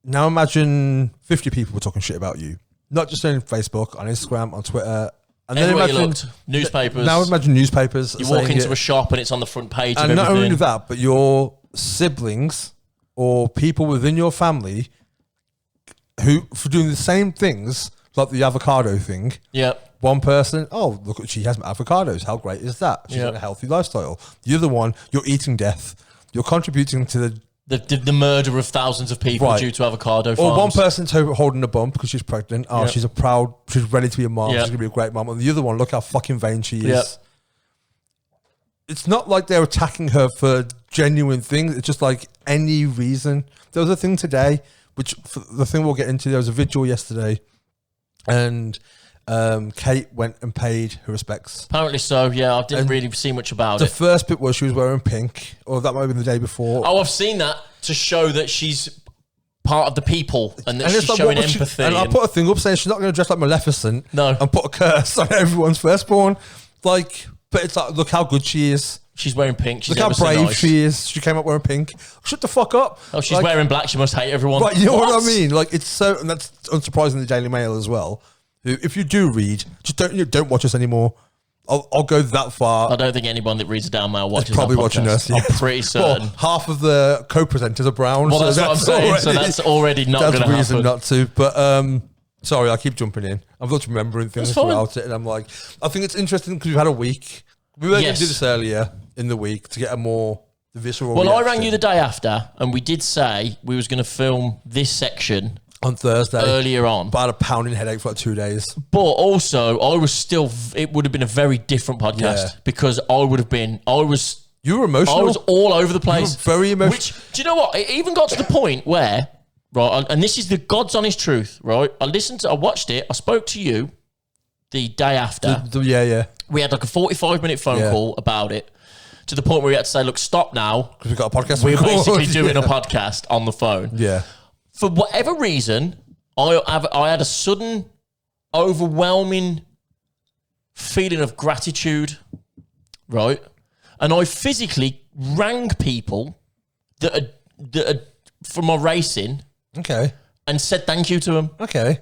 Now imagine 50 people were talking shit about you. Not just on Facebook, on Instagram, on Twitter. And Everywhere then you imagine looked, newspapers. Now imagine newspapers. You walk into a shop and it's on the front page and of not everything. only that, but your siblings or people within your family who for doing the same things, like the avocado thing. Yeah. One person, oh, look, she has avocados. How great is that? She's got a healthy lifestyle. The other one, you're eating death. You're contributing to the murder of thousands of people due to avocado farms. Or one person's holding a bump because she's pregnant. Oh, she's ready to be a mom. She's going to be a great mom. And the other one, look how fucking vain she is. It's not like they're attacking her for genuine things. It's just like any reason. There was a thing today, which the thing we'll get into, there was a vigil yesterday. And Kate went and paid her respects. Apparently so, yeah. I didn't really see much about the it. The first bit was she was wearing pink, or that might have been the day before. Oh, I've seen that to show that she's part of the people and that she's showing empathy. And I put a thing up saying she's not going to dress like Maleficent and put a curse on everyone's firstborn. Like, but it's like, look how good she is. She's wearing pink. She's look how brave she is. She came up wearing pink. Shut the fuck up. Oh, she's wearing black. She must hate everyone. Right, you know what I mean? Like, it's so, and that's unsurprising in the Daily Mail as well. If you do read, just don't watch us anymore. I'll go that far. I don't think anyone that reads a Daily Mail watches. Probably watching us. I'm pretty certain. Well, half of the co-presenters are brown. Well, that's what I'm saying. Already, so that's already not going to happen. That's reason not to. But sorry, I keep jumping in. I'm not remembering things throughout it, and I'm like, I think it's interesting because we've had a week. We were going to do this earlier in the week to get a more visceral. Well, reaction. I rang you the day after, and we did say we was going to film this section on Thursday earlier on. But I had a pounding headache for like 2 days. But also, I was still. It would have been a very different podcast because I would have been. You were emotional. I was all over the place. You were very emotional. Which, do you know what? It even got to the point where, right, and this is the God's honest truth, right? I watched it. I spoke to you the day after. We had like a 45-minute phone call about it, to the point where we had to say, look, stop now. Because we've got a podcast. We're basically doing a podcast on the phone. Yeah. For whatever reason, I had a sudden, overwhelming feeling of gratitude, right? And I physically rang people that are from my racing. Okay. And said thank you to them. Okay.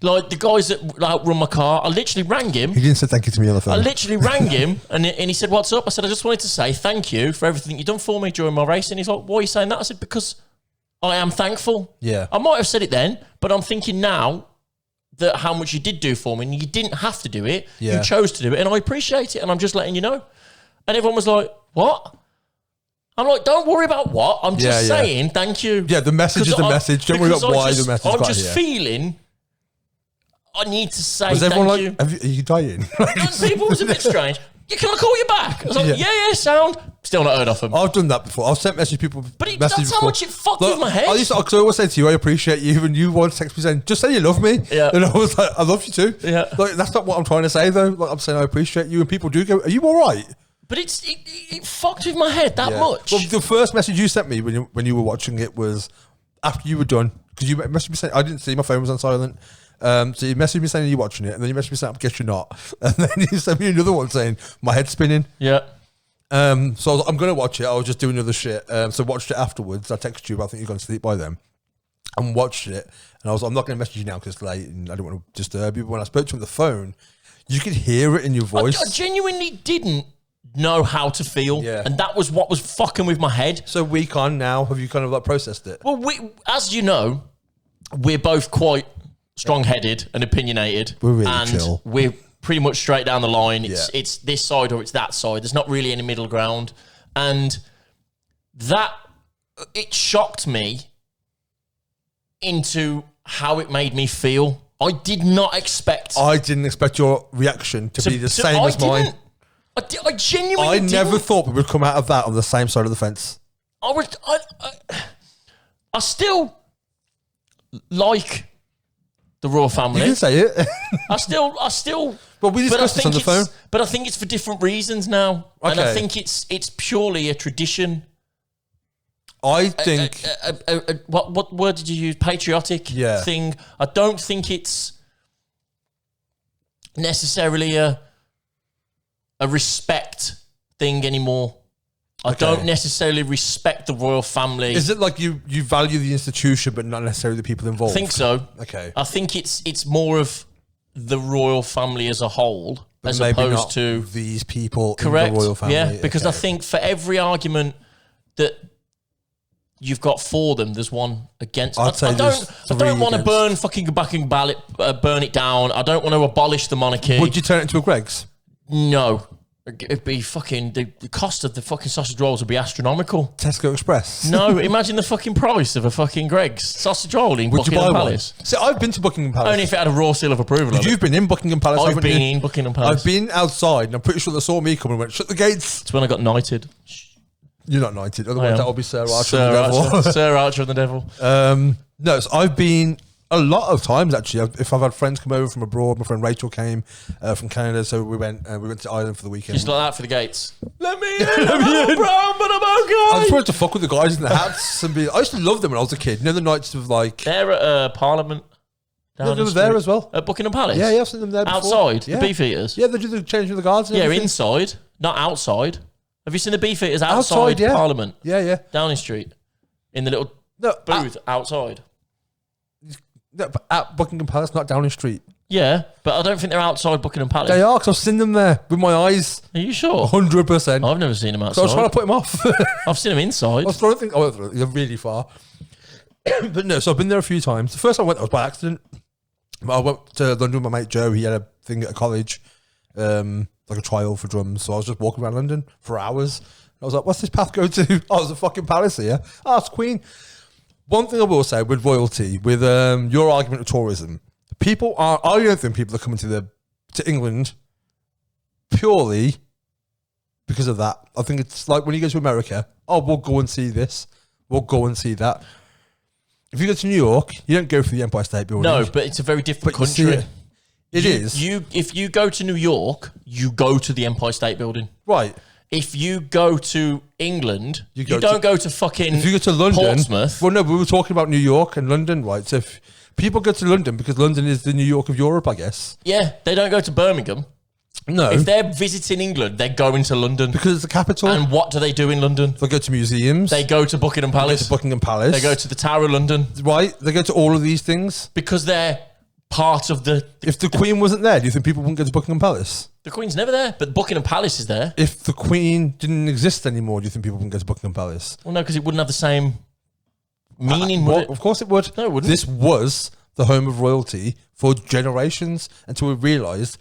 Like the guys that run my car, I literally rang him. He didn't say thank you to me on the phone. I literally rang him and he said, what's up? I said, I just wanted to say thank you for everything you've done for me during my race. And he's like, why are you saying that? I said, because I am thankful. Yeah. I might have said it then, but I'm thinking now that how much you did do for me and you didn't have to do it. Yeah. You chose to do it and I appreciate it and I'm just letting you know. And everyone was like, what? I'm like, don't worry about what. I'm just saying thank you. Yeah, the message is the message. Don't worry about why the message is. I'm just feeling I need to say was everyone thank like, you. Are you dying? People was a bit strange. can I call you back? I was like, yeah, sound. Still not heard of him. I've done that before. I've sent message people. But that's how much it fucked with my head. I always say to you, I appreciate you, and you want to text me saying, just say you love me. Yeah. And I was like, I love you too. Yeah. Like, that's not what I'm trying to say though. Like, I'm saying I appreciate you, and people do go, are you all right? But it fucked with my head that much. Well, the first message you sent me when you were watching it was after you were done, because you messaged me saying, I didn't see, my phone was on silent. So you messaged me saying you're watching it, and then you messaged me saying, I guess you're not. And then you sent me another one saying, my head's spinning. Yeah. So I was like, I'm going to watch it. I was just doing other shit. So watched it afterwards. I texted you, but I think you're going to sleep by then. And watched it. And I was like, I'm not going to message you now because it's late and I don't want to disturb you. But when I spoke to you on the phone, you could hear it in your voice. I genuinely didn't know how to feel. Yeah. And that was what was fucking with my head. So week on now, have you kind of like processed it? Well, as you know, we're both quite strong-headed and opinionated. We're really and chill. We're pretty much straight down the line. It's this side or it's that side. There's not really any middle ground. And that, it shocked me into how it made me feel. I did not expect... I didn't expect your reaction to be the same as mine. I genuinely didn't. never thought we would come out of that on the same side of the fence. I still like the royal family. You can say it. I still. But we discussed this on the phone. But I think it's for different reasons now, and I Okay. think it's purely a tradition. I think... What word did you use? Patriotic thing. I don't think it's necessarily a respect thing anymore. I don't necessarily respect the royal family. Is it like you value the institution but not necessarily the people involved? I think so. Okay. I think it's more of the royal family as a whole, But as maybe opposed not to these people correct. in the royal family. Yeah, because I think for every argument that you've got for them, there's one against. I'd say I don't want to against. burn fucking Buckingham ballot, burn it down. I don't want to abolish the monarchy. Would you turn it into a Greg's? No. It'd be fucking, the cost of the fucking sausage rolls would be astronomical. Tesco Express? No, imagine the fucking price of a fucking Greg's sausage roll in Would you Buckingham buy Palace. one? See, I've been to Buckingham Palace. Only if it had a raw seal of approval of You've it. been in Buckingham Palace, I've haven't been you? in Buckingham Palace. I've been outside and I'm pretty sure they saw me come and went, shut the gates. It's when I got knighted. You're not knighted. Otherwise that would be Sarah Archer Sir and the devil. Archer, Sir Archer and the devil. No, so I've been a lot of times actually. If I've had friends come over from abroad, my friend Rachel came from Canada, so we went to Ireland for the weekend. Just like that for the gates. Let me in, I'm brown, but I'm okay. I just wanted to fuck with the guys in the hats and be. I used to love them when I was a kid. You know the nights of like. They're at Parliament. No, they were there as well. At Buckingham Palace? Yeah, I've seen them there before. Outside? Yeah. The Beefeaters? Yeah, they do the changing of the guards. And Yeah, everything. inside, not outside. Have you seen the Beefeaters outside yeah. Parliament? Yeah. Downing Street? In the little booth outside? No, but at Buckingham Palace, not Downing Street. Yeah, but I don't think they're outside Buckingham Palace. They are, because I've seen them there with my eyes. Are you sure? 100%. I've never seen them outside. So I was trying to put them off. I've seen them inside. I was trying to think, they're really far. But no, so I've been there a few times. The first time I went, I was by accident. I went to London with my mate Joe. He had a thing at a college, like a trial for drums. So I was just walking around London for hours. I was like, what's this path go to? Oh, there's a fucking palace here. Oh, it's Queen. One thing I will say with royalty, with your argument of tourism, I don't think people are coming to England purely because of that. I think it's like when you go to America, oh, we'll go and see this. We'll go and see that. If you go to New York, you don't go for the Empire State Building. No, but it's a very different But you see country. It is. If you go to New York, you go to the Empire State Building. Right. If you go to England, you go don't go to fucking If you go to London, Portsmouth. well, no, we were talking about New York and London, right? So if people go to London because London is the New York of Europe, I guess. Yeah, they don't go to Birmingham. No, If they're visiting England, they're going to London. because it's the capital. And what do they do in London? They go to museums. They go to Buckingham go Palace. to Buckingham Palace. They go to the Tower of London right. They go to all of these things. because they're part of the If the Queen wasn't there, do you think people wouldn't go to Buckingham Palace? Queen's never there, but Buckingham Palace is there. If the Queen didn't exist anymore, do you think people wouldn't go to Buckingham Palace? Well, no, because it wouldn't have the same meaning, would Well, it? of course it would. No, it wouldn't. This was the home of royalty for generations until we realised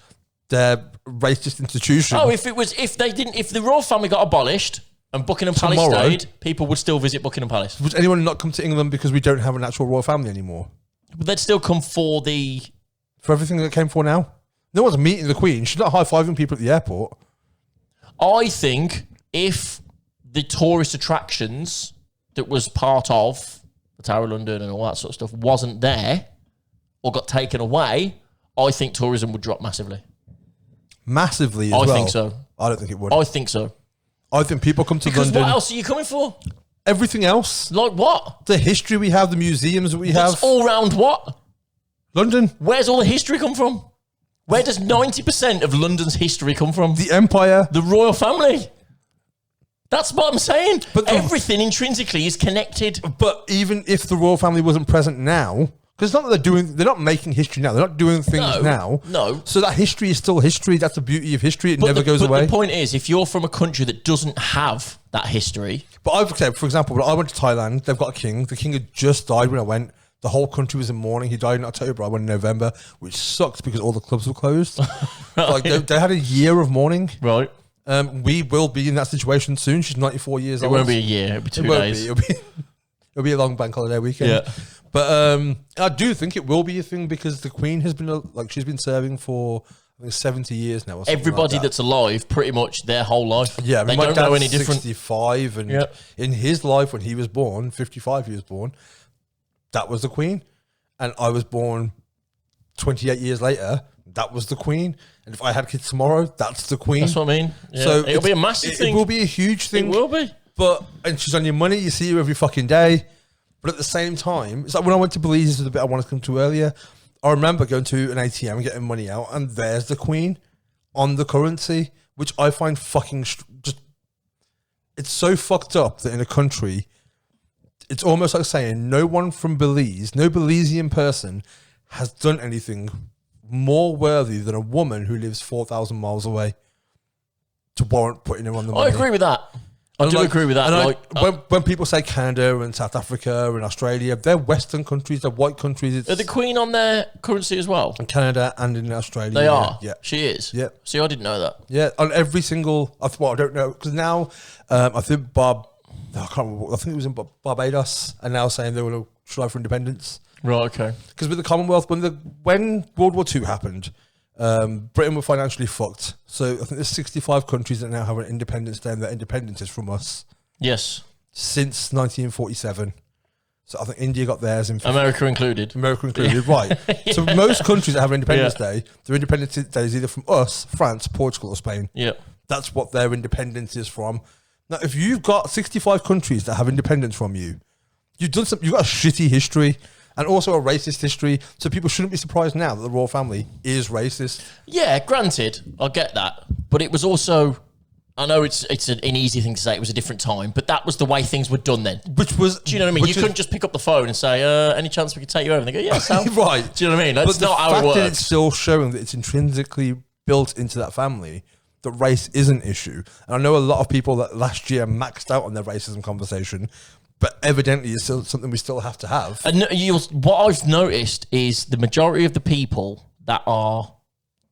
their racist institution. Oh, if the royal family got abolished and Buckingham Palace Tomorrow. stayed, people would still visit Buckingham Palace. Would anyone not come to England because we don't have an actual royal family anymore? But they'd still come for the... For everything that came for now? No one's meeting the Queen. She's not high-fiving people at the airport. I think if the tourist attractions that was part of the Tower of London and all that sort of stuff wasn't there or got taken away, I think tourism would drop massively. Massively as well? I think so. I don't think it would. I think so. I think people come to Because London. what else are you coming for? Everything else. Like what? The history we have, the museums that we have. It's all round what? London. Where's all the history come from? Where does 90% of London's history come from? The Empire. The royal family. That's what I'm saying. But everything intrinsically is connected. But even if the royal family wasn't present now, because it's not that they're not making history now. They're not doing things now. No. So that history is still history. That's the beauty of history. It never goes away. But the point is, if you're from a country that doesn't have that history. But I've said, for example, when I went to Thailand, they've got a king. The king had just died when I went. The whole country was in mourning. He died in October. I went in November, which sucked because all the clubs were closed. Like they had a year of mourning. Right. We will be in that situation soon. She's 94 years old. It won't be a year. It'll be 2 days. It'll be a long bank holiday weekend. Yeah. But I do think it will be a thing because the Queen has been she's been serving for I think 70 years now. Or Everybody like that. that's alive, pretty much their whole life. Yeah, I mean, they my don't know dad's any different. 65, and in his life when he was born, 55 he was born, that was the Queen, and I was born 28 years later. That was the Queen, and if I had kids tomorrow, that's the Queen. That's what I mean. Yeah. So it'll be a massive thing. It will be a huge thing. It will be. And she's on your money. You see her every fucking day. But at the same time, it's like when I went to Belize, this was the bit I wanted to come to earlier. I remember going to an ATM and getting money out, and there's the Queen on the currency, which I find fucking just. It's so fucked up that in a country, it's almost like saying no one from Belize, no Belizean person, has done anything more worthy than a woman who lives 4,000 miles away to warrant putting her on the money. I agree with that. I do agree with that. And when people say Canada and South Africa and Australia, they're Western countries, they're white countries. Are the Queen on their currency as well? In Canada and in Australia. They are? Yeah. She is? Yeah. See, I didn't know that. Yeah, on every single, I don't know, because now I think I can't remember, I think it was in Barbados, and now saying they will try for independence. Right, okay. Because with the Commonwealth, when World War II happened, Britain were financially fucked. So I think there's 65 countries that now have an Independence Day, and their independence is from us. Yes. Since 1947. So I think India got theirs in America included. America included, right. So most countries that have an Independence Day, their Independence Day is either from us, France, Portugal or Spain. Yeah. That's what their independence is from. Now, if you've got 65 countries that have independence from you, you've got a shitty history. And also a racist history, so people shouldn't be surprised now that the royal family is racist. Yeah, granted, I get that, but it was also, I know it's an easy thing to say, it was a different time, but that was the way things were done then. Which was, do you know what I mean? You couldn't just pick up the phone and say, any chance we could take you over? And they go, yeah, Sal. Right. Do you know what I mean? That's not how it works. But it's still showing that it's intrinsically built into that family that race is an issue. And I know a lot of people that last year maxed out on their racism conversation, but evidently it's still something we still have to have. And what I've noticed is the majority of the people that are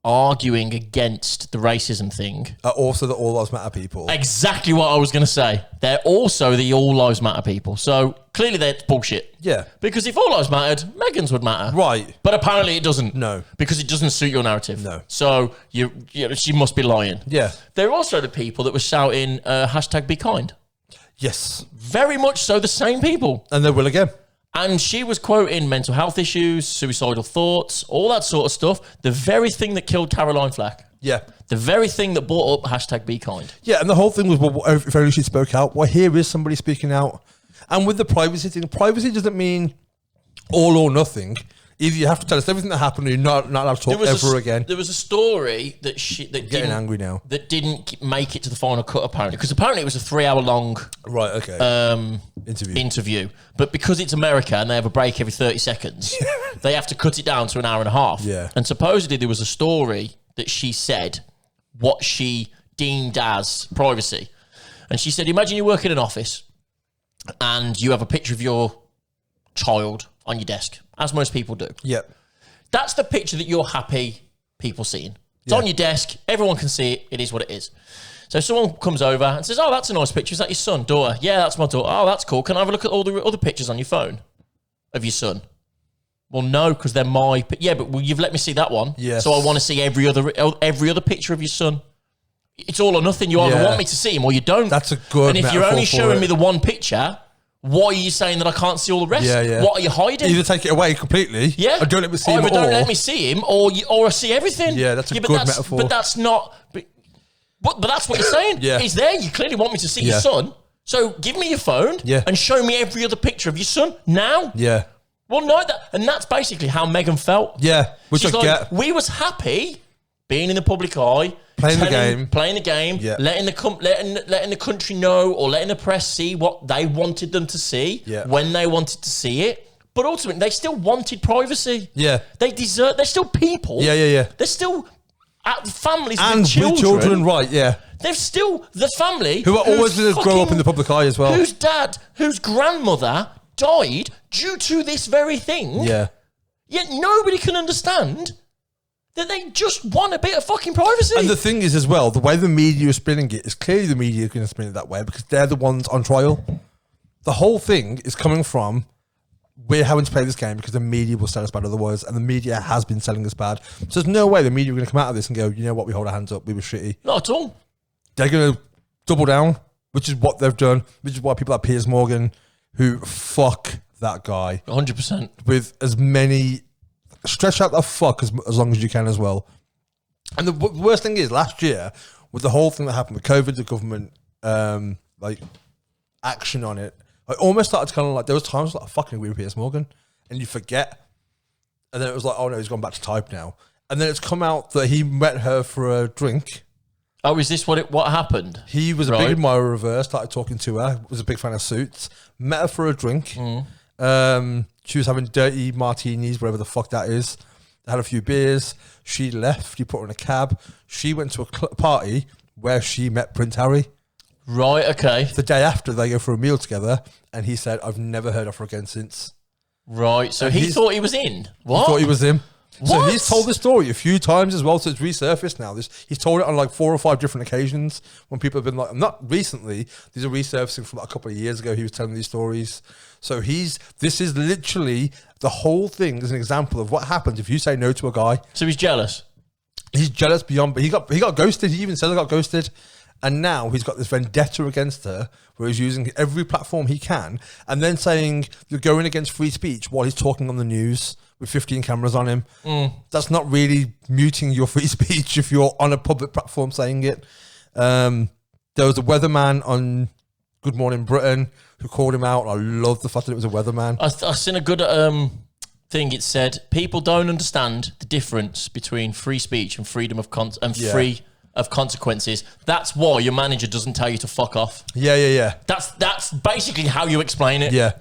arguing against the racism thing are also the All Lives Matter people. Exactly what I was going to say. They're also the All Lives Matter people. So clearly that's bullshit. Yeah. Because if all lives mattered, Meghan's would matter. Right. But apparently it doesn't. No. Because it doesn't suit your narrative. No. So she must be lying. Yeah. They're also the people that were shouting hashtag be kind. Yes. Very much so the same people. And they will again. And she was quoting mental health issues, suicidal thoughts, all that sort of stuff. The very thing that killed Caroline Flack. Yeah. The very thing that brought up hashtag be kind. Yeah, and the whole thing was, well, if only she spoke out. Well, here is somebody speaking out. And with the privacy thing, privacy doesn't mean all or nothing. Either you have to tell us everything that happened or you're not allowed to talk ever again. There was a story that getting angry now. That didn't make it to the final cut, apparently. Because apparently it was a 3-hour long interview. But because it's America and they have a break every 30 seconds, they have to cut it down to an hour and a half. Yeah. And supposedly there was a story that she said what she deemed as privacy. And she said, imagine you work in an office and you have a picture of your child on your desk, as most people do. Yep. That's the picture that you're happy people seeing. It's on your desk. Everyone can see it. It is what it is. So someone comes over and says, oh, that's a nice picture. Is that your son, daughter? Yeah, that's my daughter. Oh, that's cool. Can I have a look at all the other pictures on your phone of your son? Well, no, because they're but you've let me see that one. Yes. So I want to see every other picture of your son. it's all or nothing. You either want me to see him or you don't. That's a good. And if you're only showing me the one picture, why are you saying that I can't see all the rest? Yeah. What are you hiding? Either take it away completely, or don't let me see him, or don't let me see him, or I see everything. Yeah, that's a good metaphor. But that's not. But that's what you're saying. He's there. You clearly want me to see your son. So give me your phone and show me every other picture of your son now. Yeah. Well, no, that's basically how Meghan felt. Yeah, which She's I get. We was happy being in the public eye, playing the game, letting the country know or letting the press see what they wanted them to see when they wanted to see it. But ultimately, they still wanted privacy. Yeah, they're still people. Yeah. They're still families and with children. With children, right? Yeah. They're still the family who are always going to grow up in the public eye as well. Whose grandmother died due to this very thing. Yeah. Yet nobody can understand that they just want a bit of fucking privacy. And the thing is as well, the way the media is spinning it is clearly the media are going to spin it that way because they're the ones on trial. The whole thing is coming from we're having to play this game because the media will sell us bad otherwise, and the media has been selling us bad. So there's no way the media are going to come out of this and go, you know what, we hold our hands up, we were shitty. Not at all. They're going to double down, which is what they've done, which is why people like Piers Morgan, who fuck that guy. 100%. With as many, stretch out the fuck as long as you can as well. And the worst thing is, last year, with the whole thing that happened with COVID, the government, action on it, I almost started to kind of like, there was times like, I fucking agree with Piers Morgan, and you forget. And then it was like, oh no, he's gone back to type now. And then it's come out that he met her for a drink. Oh, is this what happened? He was a big admirer of her, started talking to her, was a big fan of Suits, met her for a drink. She was having dirty martinis, whatever the fuck that is. They had a few beers. She left. He put her in a cab. She went to a party where she met Prince Harry. Right, okay. The day after, they go for a meal together, and he said, I've never heard of her again since. Right, so he thought he was in? What? He thought he was him. What? So he's told this story a few times as well, so it's resurfaced now. He's told it on like 4 or 5 different occasions when people have been like, not recently, these are resurfacing from like a couple of years ago, he was telling these stories. So this is literally, the whole thing is an example of what happens if you say no to a guy. So he's jealous? He's jealous beyond, but he got ghosted. He even said I got ghosted. And now he's got this vendetta against her where he's using every platform he can and then saying you're going against free speech while he's talking on the news with 15 cameras on him. That's not really muting your free speech if you're on a public platform saying it. There was a weatherman on Good Morning Britain who called him out. I love the fact that it was a weatherman. I seen a good thing. It said, people don't understand the difference between free speech and freedom of free of consequences. That's why your manager doesn't tell you to fuck off. Yeah. That's basically how you explain it. Yeah.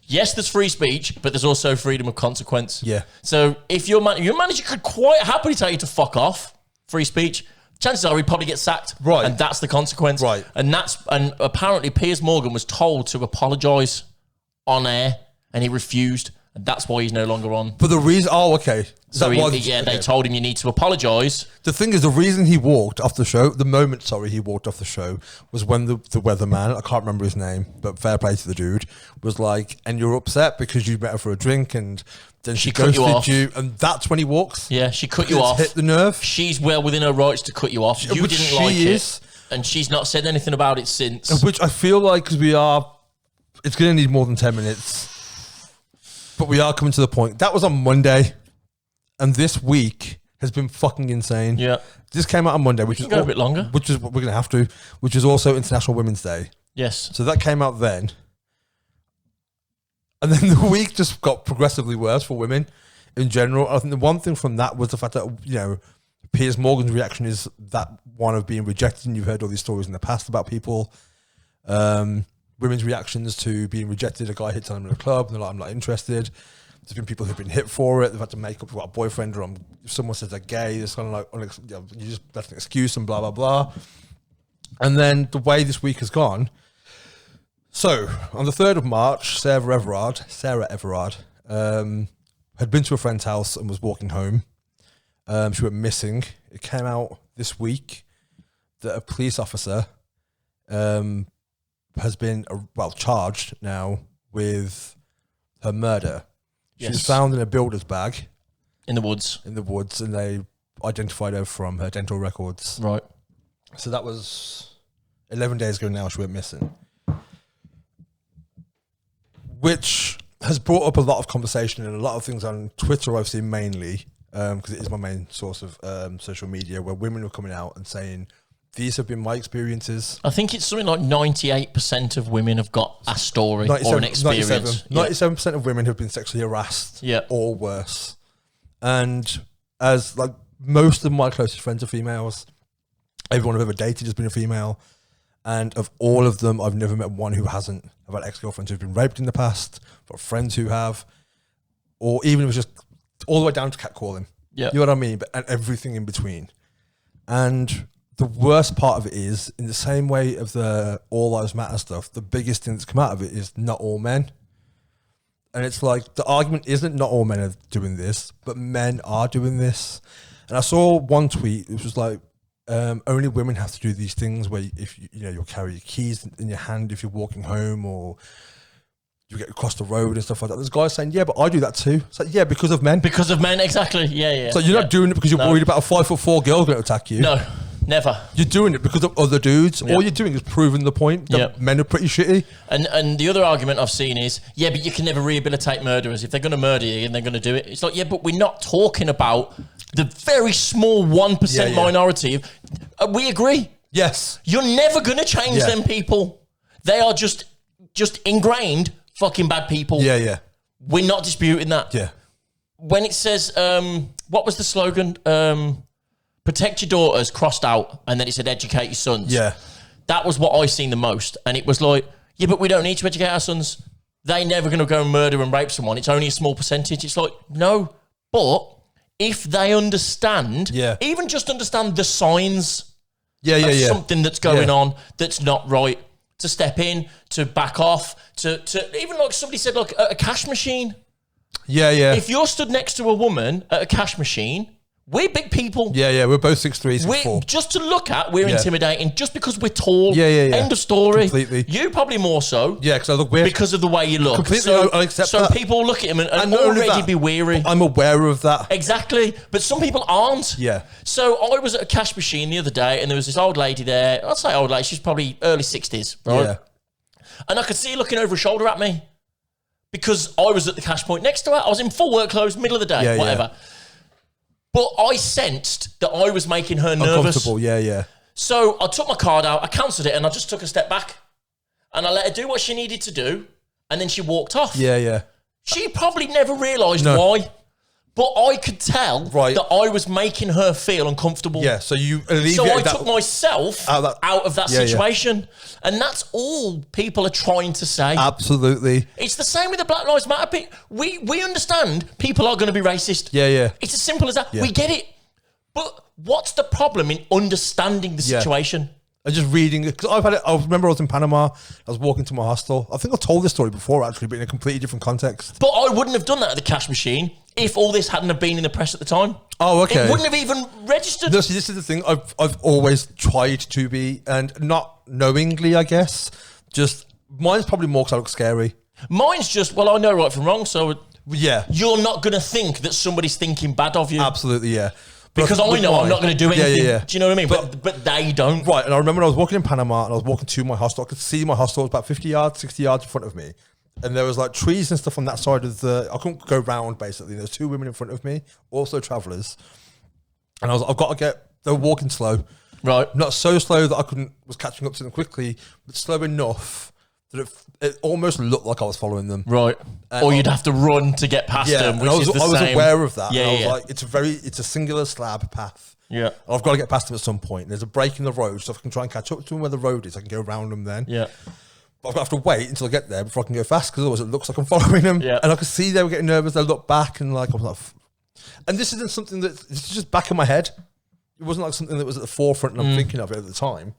Yes, there's free speech, but there's also freedom of consequence. Yeah. So if your manager could quite happily tell you to fuck off, free speech, chances are he'd probably get sacked. Right. And that's the consequence. Right. And apparently Piers Morgan was told to apologise on air, and he refused. And that's why he's no longer on. But the reason, okay. They told him you need to apologise. The thing is, the reason he walked off the show, he walked off the show, was when the weatherman, I can't remember his name, but fair play to the dude, was like, and you're upset because you met her for a drink and then she ghosted you, and that's when he walks. Yeah, she cut you off. Hit the nerve. She's well within her rights to cut you off. You didn't like it. And she's not said anything about it since. Which I feel like, because it's going to need more than 10 minutes. But we are coming to the point. That was on Monday. And this week has been fucking insane. Yeah. This came out on Monday, which is go a bit longer. Which is what we're going to have to, which is also International Women's Day. Yes. So that came out then. And then the week just got progressively worse for women in general. I think the one thing from that was the fact that, Piers Morgan's reaction is that one of being rejected. And you've heard all these stories in the past about people. Women's reactions to being rejected. A guy hits on them in a club and they're like, I'm not interested. There's been people who've been hit for it. They've had to make up with a boyfriend, or if someone says they're gay, it's kind of like, you just that's an excuse and blah, blah, blah. And then the way this week has gone. So on the 3rd of March, Sarah Everard, had been to a friend's house and was walking home. She went missing. It came out this week that a police officer has been charged now with her murder. She was found in a builder's bag. In the woods. And they identified her from her dental records. Right. So that was 11 days ago now she went missing. Which has brought up a lot of conversation and a lot of things on Twitter I've seen mainly, because it is my main source of social media, where women are coming out and saying, these have been my experiences. I think it's something like 98% of women have got a story or an experience. 97% of women have been sexually harassed or worse. And as like most of my closest friends are females, everyone I've ever dated has been a female. And of all of them, I've never met one who hasn't. I've had ex-girlfriends who've been raped in the past, I've got friends who have, or even if it was just all the way down to catcalling. Yeah. You know what I mean? And everything in between. And the worst part of it is, in the same way of the All Lives Matter stuff, the biggest thing that's come out of it is not all men. And it's like, the argument isn't not all men are doing this, but men are doing this. And I saw one tweet, which was like, only women have to do these things where if you'll carry your keys in your hand if you're walking home, or you get across the road and stuff like that. There's guys saying, yeah, but I do that too. It's like, yeah, because of men. Because of men, exactly. Yeah. So you're not doing it because you're worried about a 5'4" girl going to attack you. No. Never. You're doing it because of other dudes. All you're doing is proving the point that men are pretty shitty. And the other argument I've seen is, yeah, but you can never rehabilitate murderers. If they're going to murder you, and they're going to do it. It's like, yeah, but we're not talking about the very small 1% minority. We agree. Yes. You're never going to change them people. They are just ingrained fucking bad people. Yeah. We're not disputing that. Yeah. When it says, what was the slogan? Protect your daughters, crossed out, and then it said educate your sons. Yeah. That was what I seen the most. And it was like, yeah, but we don't need to educate our sons. They're never going to go and murder and rape someone. It's only a small percentage. It's like, no. But if they understand, even just understand the signs of something that's going on that's not right, to step in, to back off, to even like somebody said, like a cash machine. Yeah. If you're stood next to a woman at a cash machine, we're big people. Yeah, we're both 6'3", 6'4". Just to look at, we're intimidating just because we're tall. Yeah. End of story. Completely. You probably more so. Yeah, because I look weird. Because of the way you look. Completely, I accept that. So people look at him and already be weary. I'm aware of that. Exactly. But some people aren't. Yeah. So I was at a cash machine the other day and there was this old lady there. I'd say old lady. She's probably early 60s, right? Yeah. And I could see her looking over her shoulder at me because I was at the cash point next to her. I was in full work clothes, middle of the day, whatever. Yeah. But I sensed that I was making her nervous. Uncomfortable, yeah. So I took my card out, I cancelled it, and I just took a step back. And I let her do what she needed to do, and then she walked off. Yeah. She probably never realised why. But I could tell that I was making her feel uncomfortable. Yeah, so you alleviated So I took myself out of that situation. Yeah. And that's all people are trying to say. Absolutely. It's the same with the Black Lives Matter. We understand people are going to be racist. Yeah. It's as simple as that. Yeah. We get it. But what's the problem in understanding the situation? And just reading it, because I remember I was in Panama, I was walking to my hostel. I think I told this story before actually, but in a completely different context. But I wouldn't have done that at the cash machine if all this hadn't have been in the press at the time. Oh, okay. It wouldn't have even registered. No, see, this is the thing. I've always tried to be, and not knowingly, I guess. Just mine's probably more because I look scary. Mine's just, well, I know right from wrong, so you're not going to think that somebody's thinking bad of you. Absolutely, yeah. Because I know I'm not going to do anything. Yeah. Do you know what I mean? But they don't. Right, and I remember I was walking in Panama and I was walking to my hostel. I could see my hostel was about 50 yards, 60 yards in front of me. And there was like trees and stuff on that side of I couldn't go round basically. There's two women in front of me, also travellers. And I was like, I've got to they were walking slow. Right. Not so slow that I was catching up to them quickly, but slow enough that it almost looked like I was following them. Right. Or you'd have to run to get past them, which is the same. I was aware of that. Yeah, and I was like, it's a singular slab path. Yeah. I've got to get past them at some point. There's a break in the road, so if I can try and catch up to them where the road is, I can go around them then. Yeah. But I've got to have to wait until I get there before I can go fast, because otherwise it looks like I'm following them. Yeah. And I could see they were getting nervous. They looked back and like, I was like, and this isn't something it's just back in my head. It wasn't like something that was at the forefront and I'm thinking of it at the time.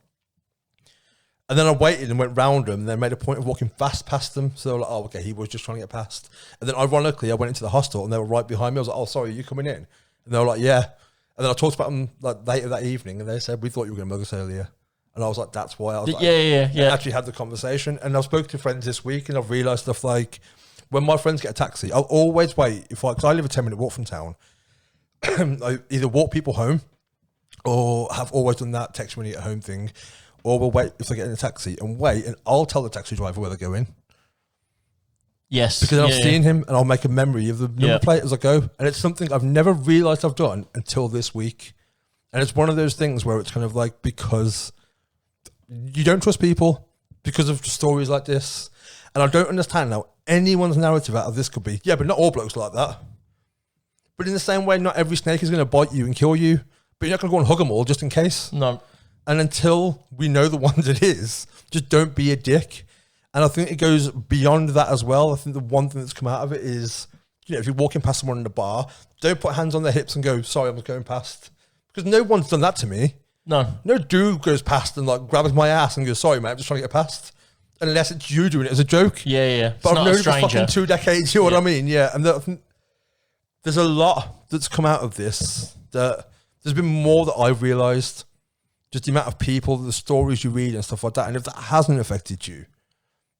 And then I waited and went round them and then made a point of walking fast past them. So they were like, oh, okay, he was just trying to get past. And then ironically, I went into the hostel and they were right behind me. I was like, oh, sorry, are you coming in? And they were like, yeah. And then I talked about them like later that evening and they said, we thought you were going to mug us earlier. And I was like, that's why. I was like, yeah. I actually had the conversation. And I spoke to friends this week and I've realised stuff like, when my friends get a taxi, I'll always wait. Because I live a 10-minute walk from town. I either walk people home or have always done that text when you get home thing, or will wait if they get in a taxi and wait, and I'll tell the taxi driver where they're going. Yes. Because I've seen him and I'll make a memory of the number plate as I go. And it's something I've never realised I've done until this week. And it's one of those things where it's kind of like, because you don't trust people because of stories like this. And I don't understand how anyone's narrative out of this could be, yeah, but not all blokes like that. But in the same way, not every snake is going to bite you and kill you. But you're not going to go and hug them all just in case. No. And until we know the ones it is, just don't be a dick. And I think it goes beyond that as well. I think the one thing that's come out of it is, if you're walking past someone in the bar, don't put hands on their hips and go, sorry, I was going past. Because no one's done that to me. No. No dude goes past and like grabs my ass and goes, sorry, mate, I'm just trying to get past. Unless it's you doing it as a joke. Yeah. But I've known it for fucking 2 decades, you know what I mean? Yeah. And there's a lot that's come out of this that there's been more that I've realised. Just the amount of people, the stories you read and stuff like that. And if that hasn't affected you,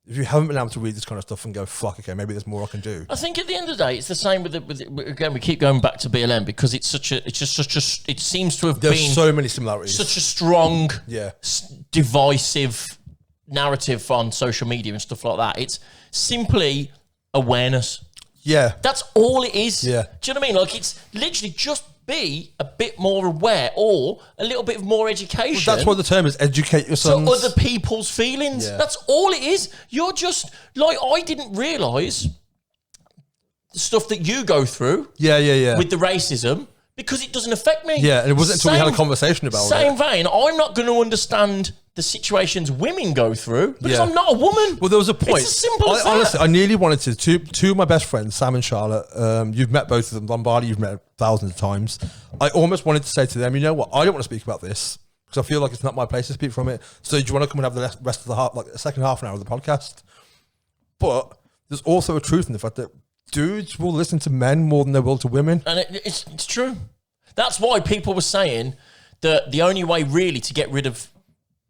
if you haven't been able to read this kind of stuff and go, fuck, okay, maybe there's more I can do. I think at the end of the day, it's the same with again, we keep going back to BLM because it seems to have been so many similarities. Such a strong, yeah, divisive narrative on social media and stuff like that. It's simply awareness. Yeah. That's all it is. Yeah. Do you know what I mean? Like, it's literally just be a bit more aware or a little bit of more education. Well, that's what the term is, educate your sons. To other people's feelings. Yeah. That's all it is. You're just, like, I didn't realise the stuff that you go through with the racism because it doesn't affect me. Yeah, and it wasn't until we had a conversation about it. Same vein, I'm not going to understand the situations women go through because I'm not a woman. Well, there was a point. It's as simple as that. Honestly, I nearly wanted to. Two of my best friends, Sam and Charlotte, you've met both of them. Lombardi, you've met thousands of times. I almost wanted to say to them, you know what? I don't want to speak about this because I feel like it's not my place to speak from it. So do you want to come and have the rest of the half, like the second half an hour of the podcast? But there's also a truth in the fact that dudes will listen to men more than they will to women. And it's true. That's why people were saying that the only way really to get rid of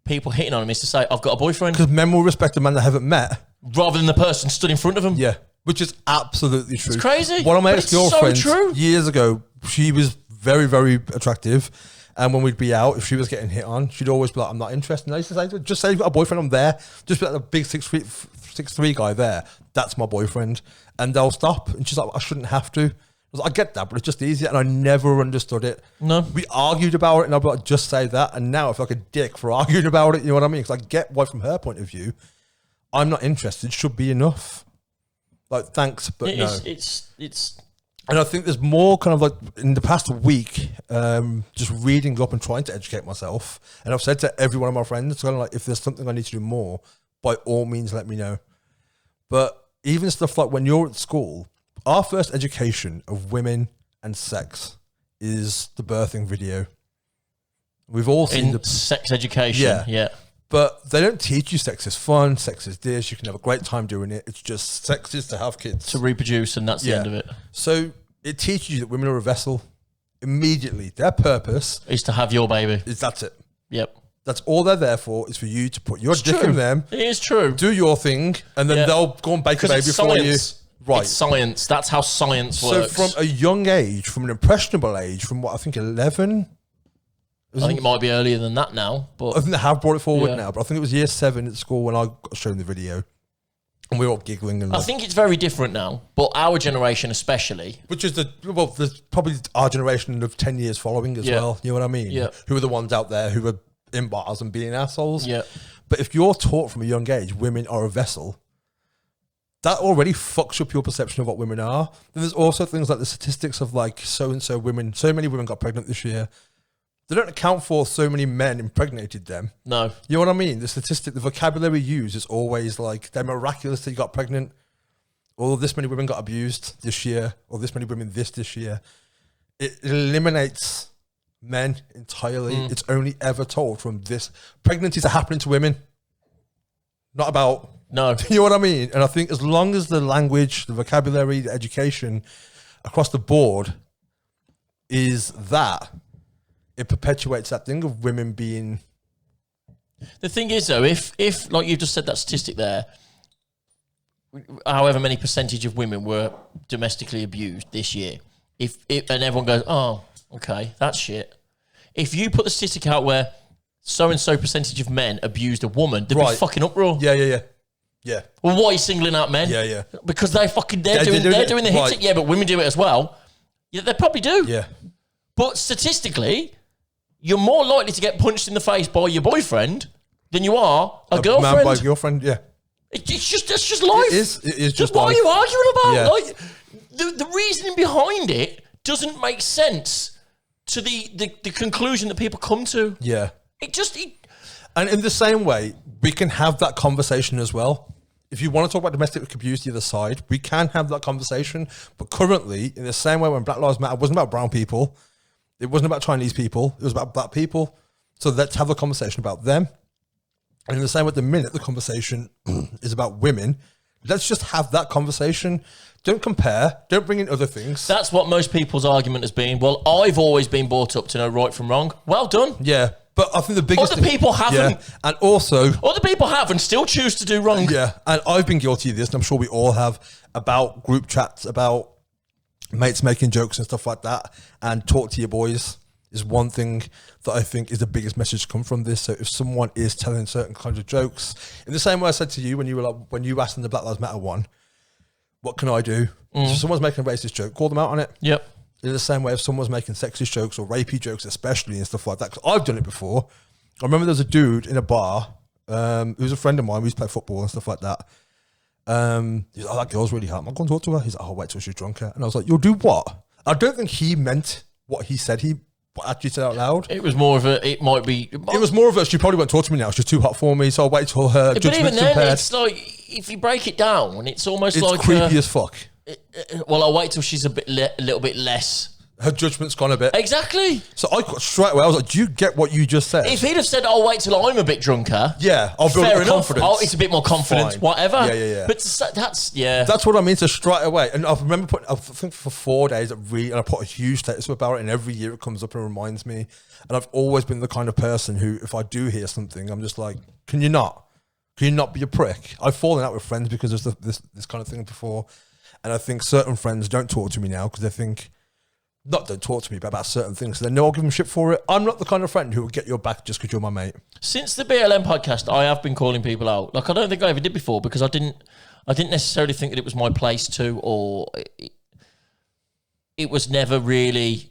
people hitting on them is to say, I've got a boyfriend. Because men will respect a man they haven't met. Rather than the person stood in front of them. Yeah, which is absolutely true. It's crazy. One of my ex-girlfriends so years ago, she was very, very attractive. And when we'd be out, if she was getting hit on, she'd always be like, I'm not interested. And I used to say, just say you've got a boyfriend, I'm there. Just be like the big 6'3" guy there. That's my boyfriend. And they'll stop. And she's like, I shouldn't have to. I was like, I get that, but it's just easier. And I never understood it. No. We argued about it, and I'd be like, just say that. And now I feel like a dick for arguing about it. You know what I mean? Because I get why, from her point of view, I'm not interested should be enough. Like, thanks, but no. It's. And I think there's more kind of like in the past week, just reading up and trying to educate myself. And I've said to every one of my friends, it's kind of like, if there's something I need to do more, by all means, let me know. But even stuff like when you're at school, our first education of women and sex is the birthing video. We've all seen the sex education. Yeah. But they don't teach you sex is fun, sex is this, you can have a great time doing it. It's just sex is to have kids. To reproduce, and that's the end of it. So it teaches you that women are a vessel. Immediately, their purpose is to have your baby. That's it. Yep. That's all they're there for, is for you to put your dick in them. It is true. Do your thing, and then they'll go and bake a baby for you. Right. It's science. That's how science works. So from a young age, from an impressionable age, from what I think 11... I think it might be earlier than that now, but I think they have brought it forward now. But I think it was year 7 at school when I got shown the video, and we were all giggling. And I think it's very different now, but our generation especially, which is there's probably our generation of 10 years following as well. You know what I mean? Yeah. Who are the ones out there who are in bars and being assholes? Yeah. But if you're taught from a young age, women are a vessel, that already fucks up your perception of what women are. Then there's also things like the statistics of like so many women got pregnant this year. They don't account for so many men impregnated them. No. You know what I mean? The statistic, the vocabulary used is always like, they're miraculous that you got pregnant, or this many women got abused this year, or this many women this year. It eliminates men entirely. It's only ever told from this. Pregnancies are happening to women. Not about... No. You know what I mean? And I think as long as the language, the vocabulary, the education across the board is that... it perpetuates that thing of women being... The thing is, though, if like you just said that statistic there, however many percentage of women were domestically abused this year, and everyone goes, oh, okay, that's shit. if you put the statistic out where so-and-so percentage of men abused a woman, there'd be fucking uproar. Yeah. Well, why are you singling out men? Yeah. Because they're doing the hitting. Yeah, but women do it as well. Yeah, they probably do. Yeah. But statistically, you're more likely to get punched in the face by your boyfriend than you are a girlfriend. Man by girlfriend, yeah. It's just life. It is just what life. are you arguing about? Yeah. Like, the reasoning behind it doesn't make sense to the conclusion that people come to. Yeah. It And in the same way, we can have that conversation as well. If you want to talk about domestic abuse, the other side, we can have that conversation. But currently, in the same way when Black Lives Matter, it wasn't about brown people. It wasn't about Chinese people. It was about black people. So let's have a conversation about them. And in the same way, at the minute, the conversation is about women. Let's just have that conversation. Don't compare. Don't bring in other things. That's what most people's argument has been. Well, I've always been brought up to know right from wrong. Well done. Yeah. But I think the biggest Other people haven't. Yeah. And also... Other people have and still choose to do wrong. Yeah. And I've been guilty of this, and I'm sure we all have, about group chats, about mates making jokes and stuff like that. And talk to your boys is one thing that I think is the biggest message to come from this. So if someone is telling certain kinds of jokes, in the same way I said to you when you were like, when you asked in the Black Lives Matter one, what can I do? If someone's making a racist joke, call them out on it. Yep. In the same way, if someone's making sexist jokes or rapey jokes, especially and stuff like that, because I've done it before. I remember there was a dude in a bar who was a friend of mine. We used to play football and stuff like that. He's like, oh, that girl's really hot. I'm not going to talk to her. He's like, oh, wait till she's drunker. And I was like, you'll do what? I don't think he meant what he said. He actually said out loud. It was more of a, it might be. It was more of a, she probably won't talk to me now. She's too hot for me. So I'll wait till her judgment's But even then, impaired. it's like, if you break it down, it's almost It's like creepy as fuck. Well, I'll wait till she's a little bit less. Her judgment's gone a bit. Exactly. So I got straight away. I was like, do you get what you just said? If he'd have said, I'll wait till I'm a bit drunker. Yeah, I'll build fair up enough. confidence. Oh, it's a bit more confidence, Fine. whatever. Yeah. But that's what I mean. So straight away, and I remember putting, I think for 4 days, and I put a huge status about it, and every year it comes up and reminds me. And I've always been the kind of person who, if I do hear something, I'm just like, can you not be a prick? I've fallen out with friends because of this kind of thing before, and I think certain friends don't talk to me now because they think, not don't talk to me, but about certain things. So they know I'll give them shit for it. I'm not the kind of friend who will get your back just because you're my mate. Since the BLM podcast, I have been calling people out. Like, I don't think I ever did before because I didn't necessarily think that it was my place to, or it was never really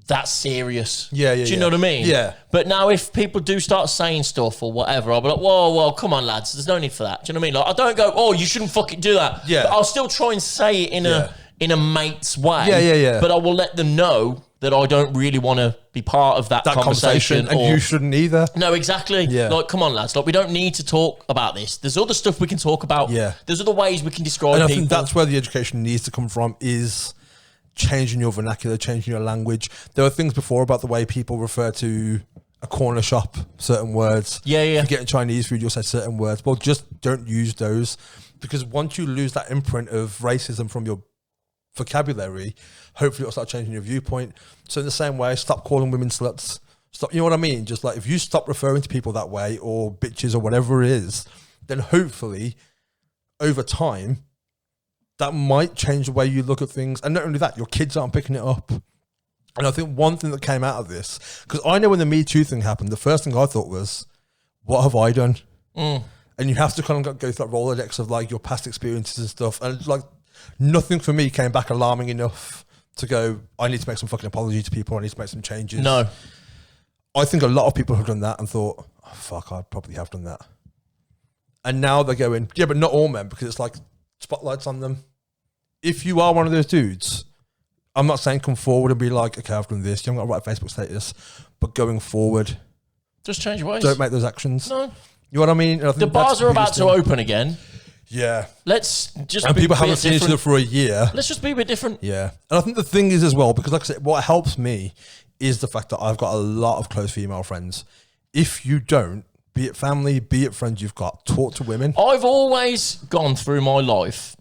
that serious. Do you know what I mean? Yeah. But now if people do start saying stuff or whatever, I'll be like, whoa, come on, lads. There's no need for that. Do you know what I mean? Like, I don't go, oh, you shouldn't fucking do that. Yeah. But I'll still try and say it in a mate's way. Yeah. But I will let them know that I don't really want to be part of that conversation. And you shouldn't either. No, exactly. Yeah. Like, come on, lads. Like, we don't need to talk about this. There's other stuff we can talk about. Yeah. There's other ways we can describe And I people. think that's where the education needs to come from, is changing your vernacular, changing your language. There were things before about the way people refer to a corner shop, certain words. Yeah. If you're getting Chinese food, you'll say certain words. Well, just don't use those, because once you lose that imprint of racism from your vocabulary, hopefully it'll start changing your viewpoint. So in the same way, stop calling women sluts. Stop, you know what I mean? Just like, if you stop referring to people that way, or bitches, or whatever it is, then hopefully over time that might change the way you look at things. And not only that, your kids aren't picking it up. And I think one thing that came out of this, because I know when the Me Too thing happened, the first thing I thought was, what have I done? And you have to kind of go through that Rolodex of like your past experiences and stuff. And like, nothing for me came back alarming enough to go, I need to make some fucking apology to people. I need to make some changes. No. I think a lot of people have done that and thought, oh, fuck, I probably have done that. And now they're going, yeah, but not all men, because it's like spotlights on them. If you are one of those dudes, I'm not saying come forward and be like, okay, I've done this. You haven't got to write a Facebook status. But going forward, just change your ways. Don't make those actions. No. You know what I mean? And I think the bars are about to open again. Yeah. Let's just and be people a bit haven't seen each other for a year. Let's just be a bit different. Yeah. And I think the thing is as well, because like I said, what helps me is the fact that I've got a lot of close female friends. If you don't, be it family, be it friends you've got, talk to women. I've always gone through my life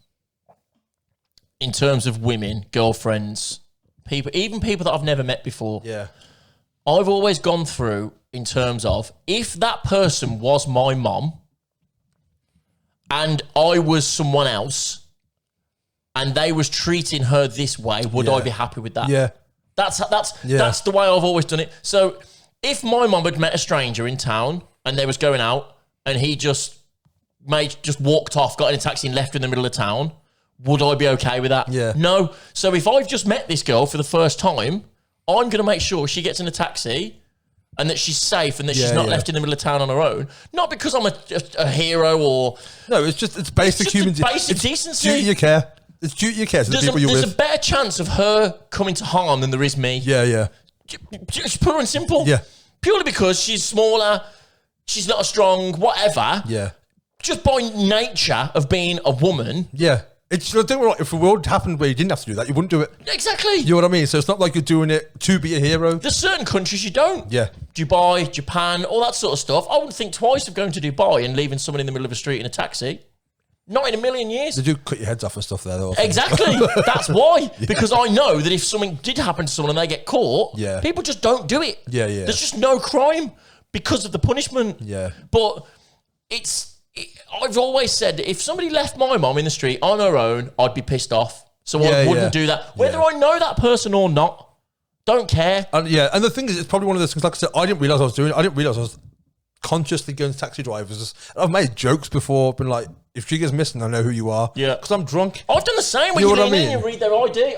in terms of women, girlfriends, people, even people that I've never met before. Yeah. I've always gone through in terms of, if that person was my mom and I was someone else and they was treating her this way, would I be happy with that? Yeah. That's the way I've always done it. So if my mum had met a stranger in town and they was going out and he just walked off, got in a taxi and left in the middle of town, would I be okay with that? Yeah. No. So if I've just met this girl for the first time, I'm going to make sure she gets in a taxi and that she's safe and that she's not left in the middle of town on her own. Not because I'm a hero or... No, it's basic human... basic decency. Duty of care. It's duty of care to the people you're with. There's a better chance of her coming to harm than there is me. Yeah. Just pure and simple. Yeah. Purely because she's smaller, she's not as strong, whatever. Yeah. Just by nature of being a woman. Yeah. It's, don't get me wrong, if the world happened where you didn't have to do that, you wouldn't do it. Exactly. You know what I mean? So it's not like you're doing it to be a hero. There's certain countries you don't. Yeah. Dubai, Japan, all that sort of stuff. I wouldn't think twice of going to Dubai and leaving someone in the middle of a street in a taxi. Not in a million years. They do cut your heads off and stuff there, though. Exactly. That's why. Yeah. Because I know that if something did happen to someone and they get caught, people just don't do it. Yeah. There's just no crime because of the punishment. Yeah. But I've always said that if somebody left my mum in the street on her own, I'd be pissed off. So I wouldn't do that. Whether I know that person or not, don't care. And the thing is, it's probably one of those things, like I said, I didn't realise I was doing it. I didn't realise I was consciously going to taxi drivers. I've made jokes before, been like, if she gets missing, I know who you are. Yeah. Because I'm drunk. I've done the same when you read their ID.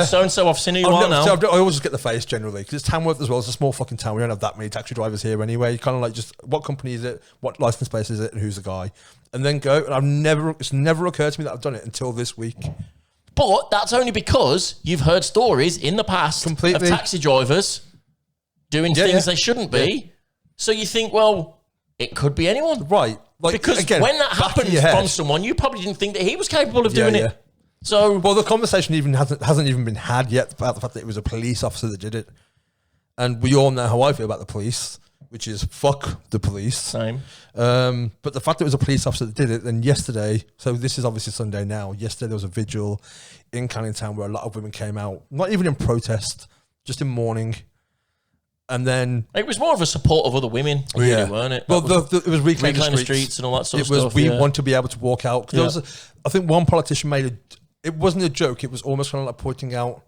So-and-so, I've seen who you are now. I always just get the face generally, because it's Tamworth as well. It's a small fucking town. We don't have that many taxi drivers here anyway. You kind of like just, what company is it? What license plate is it? And who's the guy? And then go. And it's never occurred to me that I've done it until this week. But that's only because you've heard stories in the past of taxi drivers doing things they shouldn't be. Yeah. So you think, well, it could be anyone. Right. Like, because again, when that happens from someone, you probably didn't think that he was capable of doing it. So, well, the conversation even hasn't even been had yet about the fact that it was a police officer that did it. And we all know how I feel about the police, which is fuck the police. Same. But the fact that it was a police officer that did it, then yesterday, so this is obviously Sunday now, yesterday there was a vigil in Canning Town where a lot of women came out, not even in protest, just in mourning. And then... It was more of a support of other women, really, weren't it? Well, it was reclaim the streets and all that sort of stuff. It was, we want to be able to walk out. There was I think one politician made it wasn't a joke, it was almost kind of like pointing out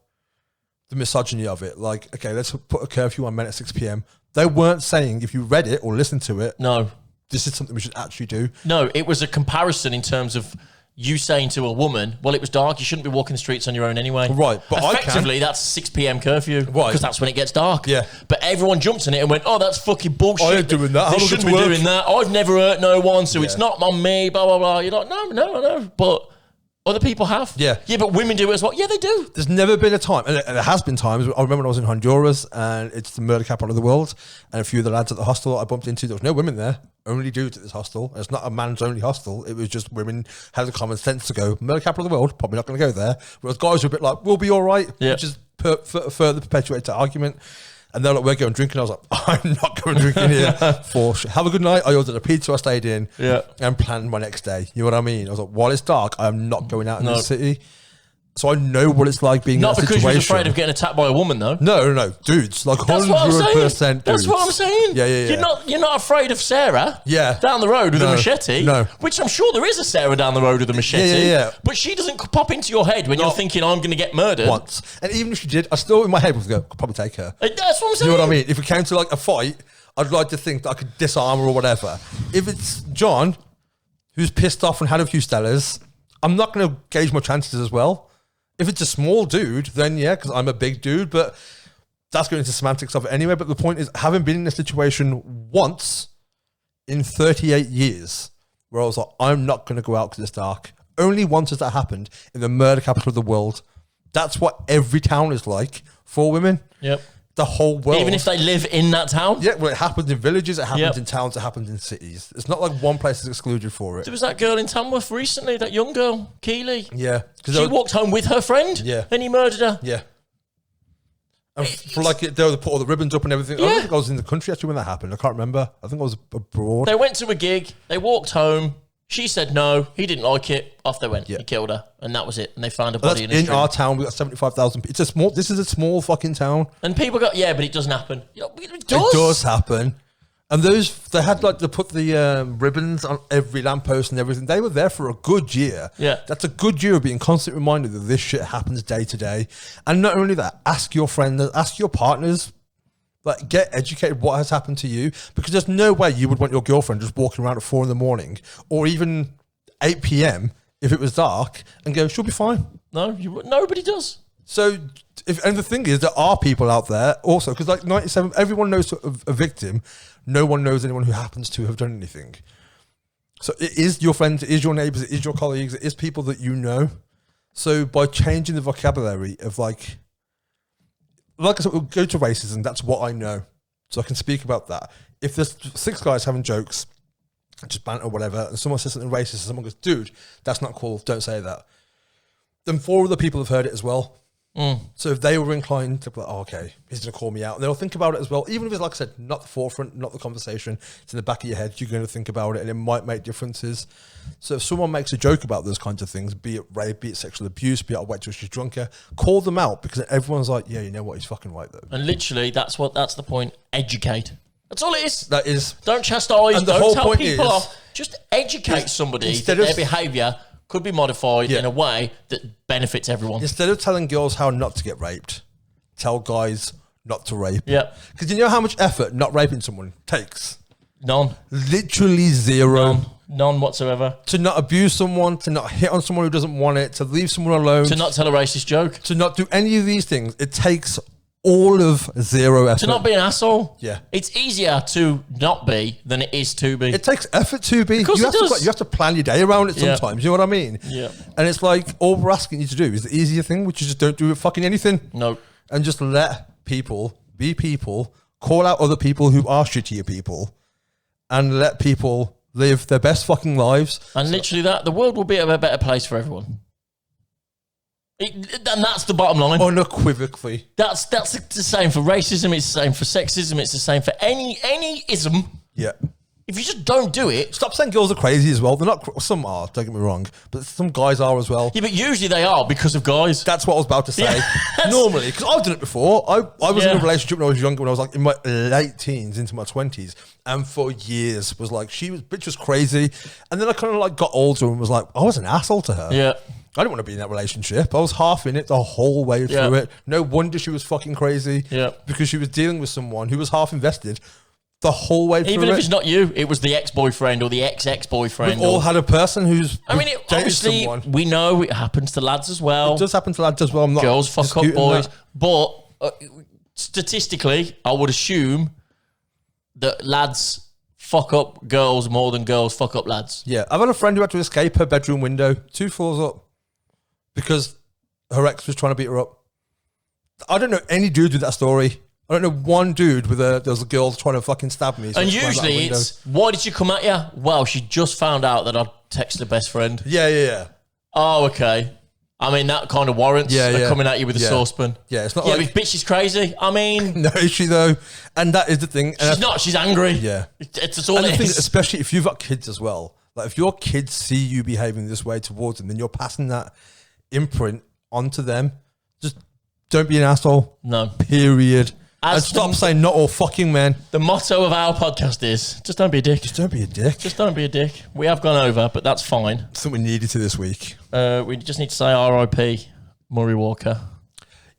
the misogyny of it. Like, okay, let's put a curfew on men at 6 p.m. They weren't saying, if you read it or listened to it, no, this is something we should actually do. No, it was a comparison in terms of you saying to a woman, well, it was dark, you shouldn't be walking the streets on your own anyway. Right, but effectively, that's 6 p.m. curfew. Right. Because that's when it gets dark. Yeah. But everyone jumped on it and went, oh, that's fucking bullshit. I ain't doing that. They shouldn't be doing that. I've never hurt no one, so it's not on me, blah, blah, blah. You're like, no. But other people have. Yeah. Yeah, but women do it as well. Yeah, they do. There's never been a time, and there has been times, I remember when I was in Honduras, and it's the murder capital of the world, and a few of the lads at the hostel I bumped into, there was no women there. Only dudes at this hostel. And it's not a man's only hostel. It was just women had the common sense to go, murder capital of the world, probably not going to go there. Whereas guys were a bit like, we'll be all right. Which is further perpetuates the argument. And they're like, we're going drinking. I was like, I'm not going drinking here for sure. Have a good night. I ordered a pizza, I stayed in and planned my next day. You know what I mean? I was like, while it's dark, I'm not going out in the city. So I know what it's like being in that situation. Not because you're afraid of getting attacked by a woman, though. No. Dudes, like 100% dudes. That's what I'm saying. Yeah. You're not afraid of Sarah down the road with a machete. No. Which I'm sure there is a Sarah down the road with a machete. Yeah. But she doesn't pop into your head when you're thinking, I'm going to get murdered. Once. And even if she did, I still in my head would go, I'd probably take her. That's what I'm saying. You know what I mean? If it came to like a fight, I'd like to think that I could disarm her or whatever. If it's John, who's pissed off and had a few Stellas, I'm not going to gauge my chances as well. If it's a small dude, then yeah, because I'm a big dude, but that's going into semantics of it anyway. But the point is, having been in a situation once in 38 years where I was like, I'm not going to go out because it's dark. Only once has that happened in the murder capital of the world. That's what every town is like for women. Yep. The whole world. Even if they live in that town? Yeah, well, it happens in villages, it happens in towns, it happens in cities. It's not like one place is excluded for it. There was that girl in Tamworth recently, that young girl, Keely. Yeah. She walked home with her friend. Yeah. And he murdered her. Yeah. And for like, they put all the ribbons up and everything. I don't think I was in the country actually when that happened. I can't remember. I think I was abroad. They went to a gig, they walked home. She said no, he didn't like it. Off they went. He killed her, and that was it. And they found a body in our town. We got 75,000. It's a small. This is a small fucking town. And people go, yeah, but it doesn't happen. It does. It does happen. And they had like, they put the ribbons on every lamppost and everything. They were there for a good year. Yeah, that's a good year of being constantly reminded that this shit happens day to day. And not only that, ask your friends, ask your partners. Like, get educated what has happened to you, because there's no way you would want your girlfriend just walking around at 4 a.m. or even 8 p.m. if it was dark and go, she'll be fine. No, nobody does. So, and the thing is, there are people out there also, because like 97, everyone knows a victim. No one knows anyone who happens to have done anything. So it is your friends, it is your neighbors, it is your colleagues, it is people that you know. So by changing the vocabulary of like I said, we'll go to racism, that's what I know. So I can speak about that. If there's 6 guys having jokes, just banter or whatever, and someone says something racist and someone goes, dude, that's not cool, don't say that. Then 4 other people have heard it as well. So if they were inclined to be like, oh, okay, he's going to call me out, and they'll think about it as well. Even if it's, like I said, not the forefront, not the conversation, it's in the back of your head, you're going to think about it, and it might make differences. So if someone makes a joke about those kinds of things, be it rape, be it sexual abuse, be it I'll wait till she's drunker, call them out, because everyone's like, yeah, you know what, he's fucking right though. And literally, that's the point. Educate. That's all it is. That is. Don't chastise, And the don't whole tell point people is- off. Just educate somebody that instead of- their behaviour could be modified Yeah. in a way that benefits everyone. Instead of telling girls how not to get raped, tell guys not to rape. Yeah. Because you know how much effort not raping someone takes? None. Literally zero. None whatsoever. To not abuse someone, to not hit on someone who doesn't want it, to leave someone alone, To not tell a racist joke. to not do any of these things, it takes all of zero effort. To not be an asshole. Yeah. It's easier to not be than it is to be. It takes effort to be. course You it have does. to, you have to plan your day around it Yeah. sometimes. You know what I mean? Yeah. And it's like, all we're asking you to do is the easier thing, which is just don't do fucking anything. No. And just let people be people, call out other people who are shittier people, and let people live their best fucking lives. And literally the world will be a better place for everyone. And that's the bottom line. Unequivocally. That's the same for racism. It's the same for sexism. It's the same for any ism. Yeah. If you just don't do it. Stop saying girls are crazy as well. They're not. Some are, don't get me wrong, but some guys are as well. Yeah, but usually they are because of guys. That's what I was about to say. Yeah. Normally, because I've done it before. I was in Yeah. a relationship when I was younger, when I was like in my late teens into my 20s, and for years was like, bitch was crazy. And then I kind of like got older and was like, I was an asshole to her. Yeah. I didn't want to be in that relationship. I was half in it the whole way through Yeah. it. No wonder she was fucking crazy. Yeah. Because she was dealing with someone who was half invested the whole way through Even it. if it's not you, it was the ex-boyfriend or the ex-ex-boyfriend. We've all had a person who's dated obviously, someone. we know it happens to lads as well. It does happen to lads as well. I'm not Girls fuck up disputing boys. that. But statistically, I would assume that lads fuck up girls more than girls fuck up lads. Yeah, I've had a friend who had to escape her bedroom window 2 floors up because her ex was trying to beat her up. I don't know any dude with that story. I don't know one dude there was a girl trying to fucking stab me. So And I climbed out the usually window. it's, why did she come at you? Well, she just found out that I'd texted her best friend. Yeah. Oh, okay. I mean, that kind of warrants her coming at you with a saucepan. Yeah, it's not Yeah, like... but bitch is crazy. I mean... No, is she though? And that is the thing. And She's not. She's angry. Yeah. It's all And the it thing, is. especially if you've got kids as well. Like if your kids see you behaving this way towards them, then you're passing that imprint onto them. Just don't be an asshole. No. Period. And As stop the- saying not all fucking men. The motto of our podcast is, just don't be a dick. Just don't be a dick. Just don't be a dick. We have gone over, but that's fine. Something we needed to this week. We just need to say R.I.P. Murray Walker.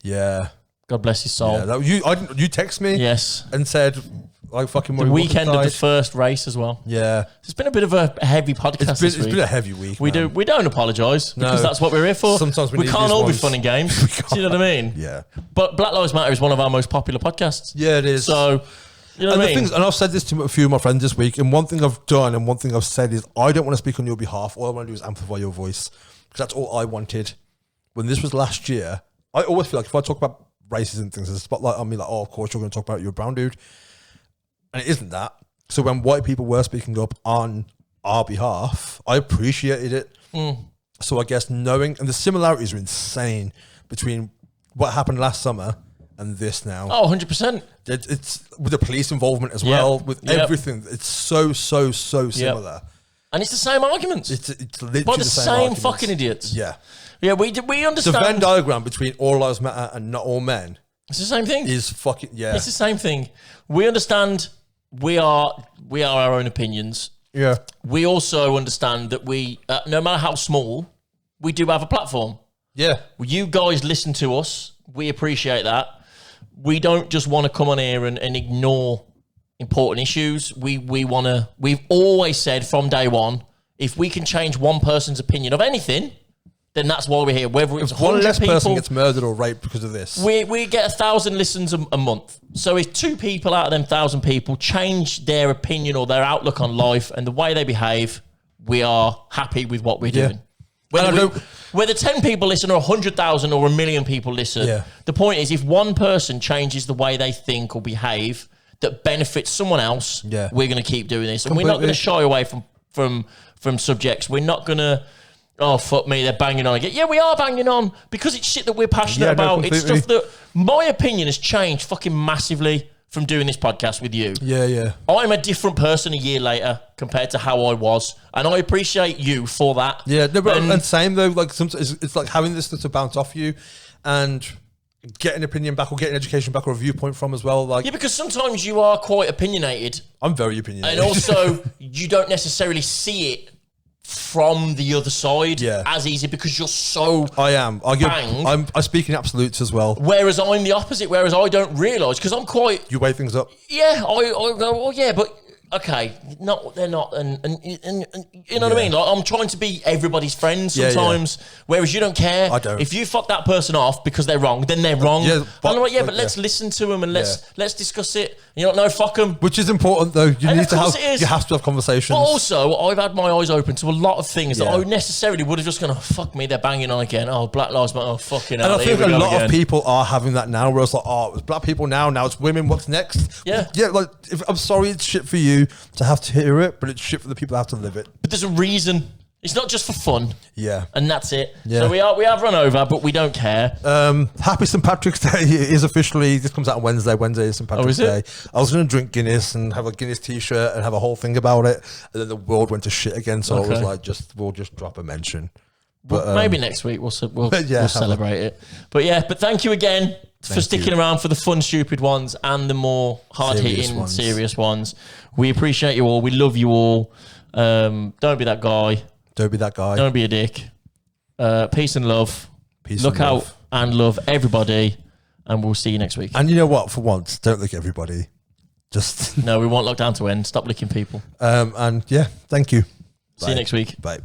Yeah. God bless his soul. Yeah, you text me Yes. and said like fucking The Murray Walker weekend of the died. first race as well. Yeah. It's been a bit of a heavy podcast It's this week. been a heavy week. We man. don't apologise because No. that's what we're here for. Sometimes we need can't these all be ones. fun and games. Do you know what I mean? Yeah. But Black Lives Matter is one of our most popular podcasts. Yeah, it is. So, you know And what I the mean? things, and I've said this to a few of my friends this week, and one thing I've done and one thing I've said is I don't want to speak on your behalf. All I want to do is amplify your voice because that's all I wanted. When this was last year, I always feel like if I talk about racism and things, there's a spotlight on me like, oh, of course you're going to talk about you're a brown dude. And it isn't that. So when white people were speaking up on our behalf, I appreciated it. So I guess knowing, and the similarities are insane between what happened last summer and this now. Oh, 100%. It's with the police involvement as well, with everything. It's so similar. And it's the same arguments. It's literally by the same same arguments. fucking idiots. Yeah. Yeah, we The understand. Venn diagram between all lives matter and not all men It's the same thing. is fucking, yeah. It's the same thing. We understand we are our own opinions. Yeah. We also understand that we, no matter how small, we do have a platform. Yeah. You guys listen to us. We appreciate that. we don't just want to come on here and ignore important issues. We've always said from day one, if we can change one person's opinion of anything, then that's why we're here. Whether it's 100 one less people, person gets murdered or raped because of this. we get 1,000 listens a month. So if 2 people out of them 1,000 people change their opinion or their outlook on life and the way they behave, we are happy with what we're doing. Whether 10 people listen or 100,000 or 1 million people listen, the point is, if one person changes the way they think or behave that benefits someone else, we're going to keep doing this. And we're not going to shy away from subjects. We're not going to, oh, fuck me, they're banging on again. Yeah, we are banging on because it's shit that we're passionate about. It's stuff that my opinion has changed fucking massively from doing this podcast with you. Yeah. I'm a different person a year later compared to how I was, and I appreciate you for that. Yeah, no, but and same though. Like sometimes it's like having this to bounce off you, and get an opinion back or get an education back or a viewpoint from as well. Like, yeah, because sometimes you are quite opinionated. I'm very opinionated, and also you don't necessarily see it from the other side as easy because you're so I speak in absolutes as well. Whereas I'm the opposite. Whereas I don't realise because I'm quite. You weigh things up. Yeah, I go. Oh yeah, but okay, they're not, and you know what I mean. Like, I'm trying to be everybody's friend sometimes, whereas you don't care. I don't. If you fuck that person off because they're wrong, then they're wrong. Yeah, but, I'm like, but let's listen to them and let's discuss it. You know, no, fuck them. Which is important though. You have to have conversations. But also, I've had my eyes open to a lot of things that I necessarily would have just gone, oh, fuck me, they're banging on again. Oh, Black Lives Matter. Oh, fucking hell. And I think a lot of people are having that now, where it's like, oh, it's black people now it's women. What's next? Yeah. Like, I'm sorry, it's shit for you to have to hear it, but it's shit for the people that have to live it. But there's a reason. It's not just for fun. Yeah. And that's it. Yeah. So we have run over, but we don't care. Happy St. Patrick's Day is officially, this comes out on Wednesday. Wednesday is St. Patrick's Day. I was going to drink Guinness and have a Guinness t-shirt and have a whole thing about it. And then the world went to shit again. So I was like, we'll just drop a mention. But maybe next week we'll celebrate it. But thank you again for sticking around for the fun, stupid ones and the more hard-hitting, serious ones. We appreciate you all. We love you all. Don't be that guy. Don't be that guy. Don't be a dick. Peace and love. Look out and love everybody. And we'll see you next week. And you know what? For once, don't lick everybody. Just no, we want lockdown to end. Stop licking people. And yeah, thank you. See you next week. Bye.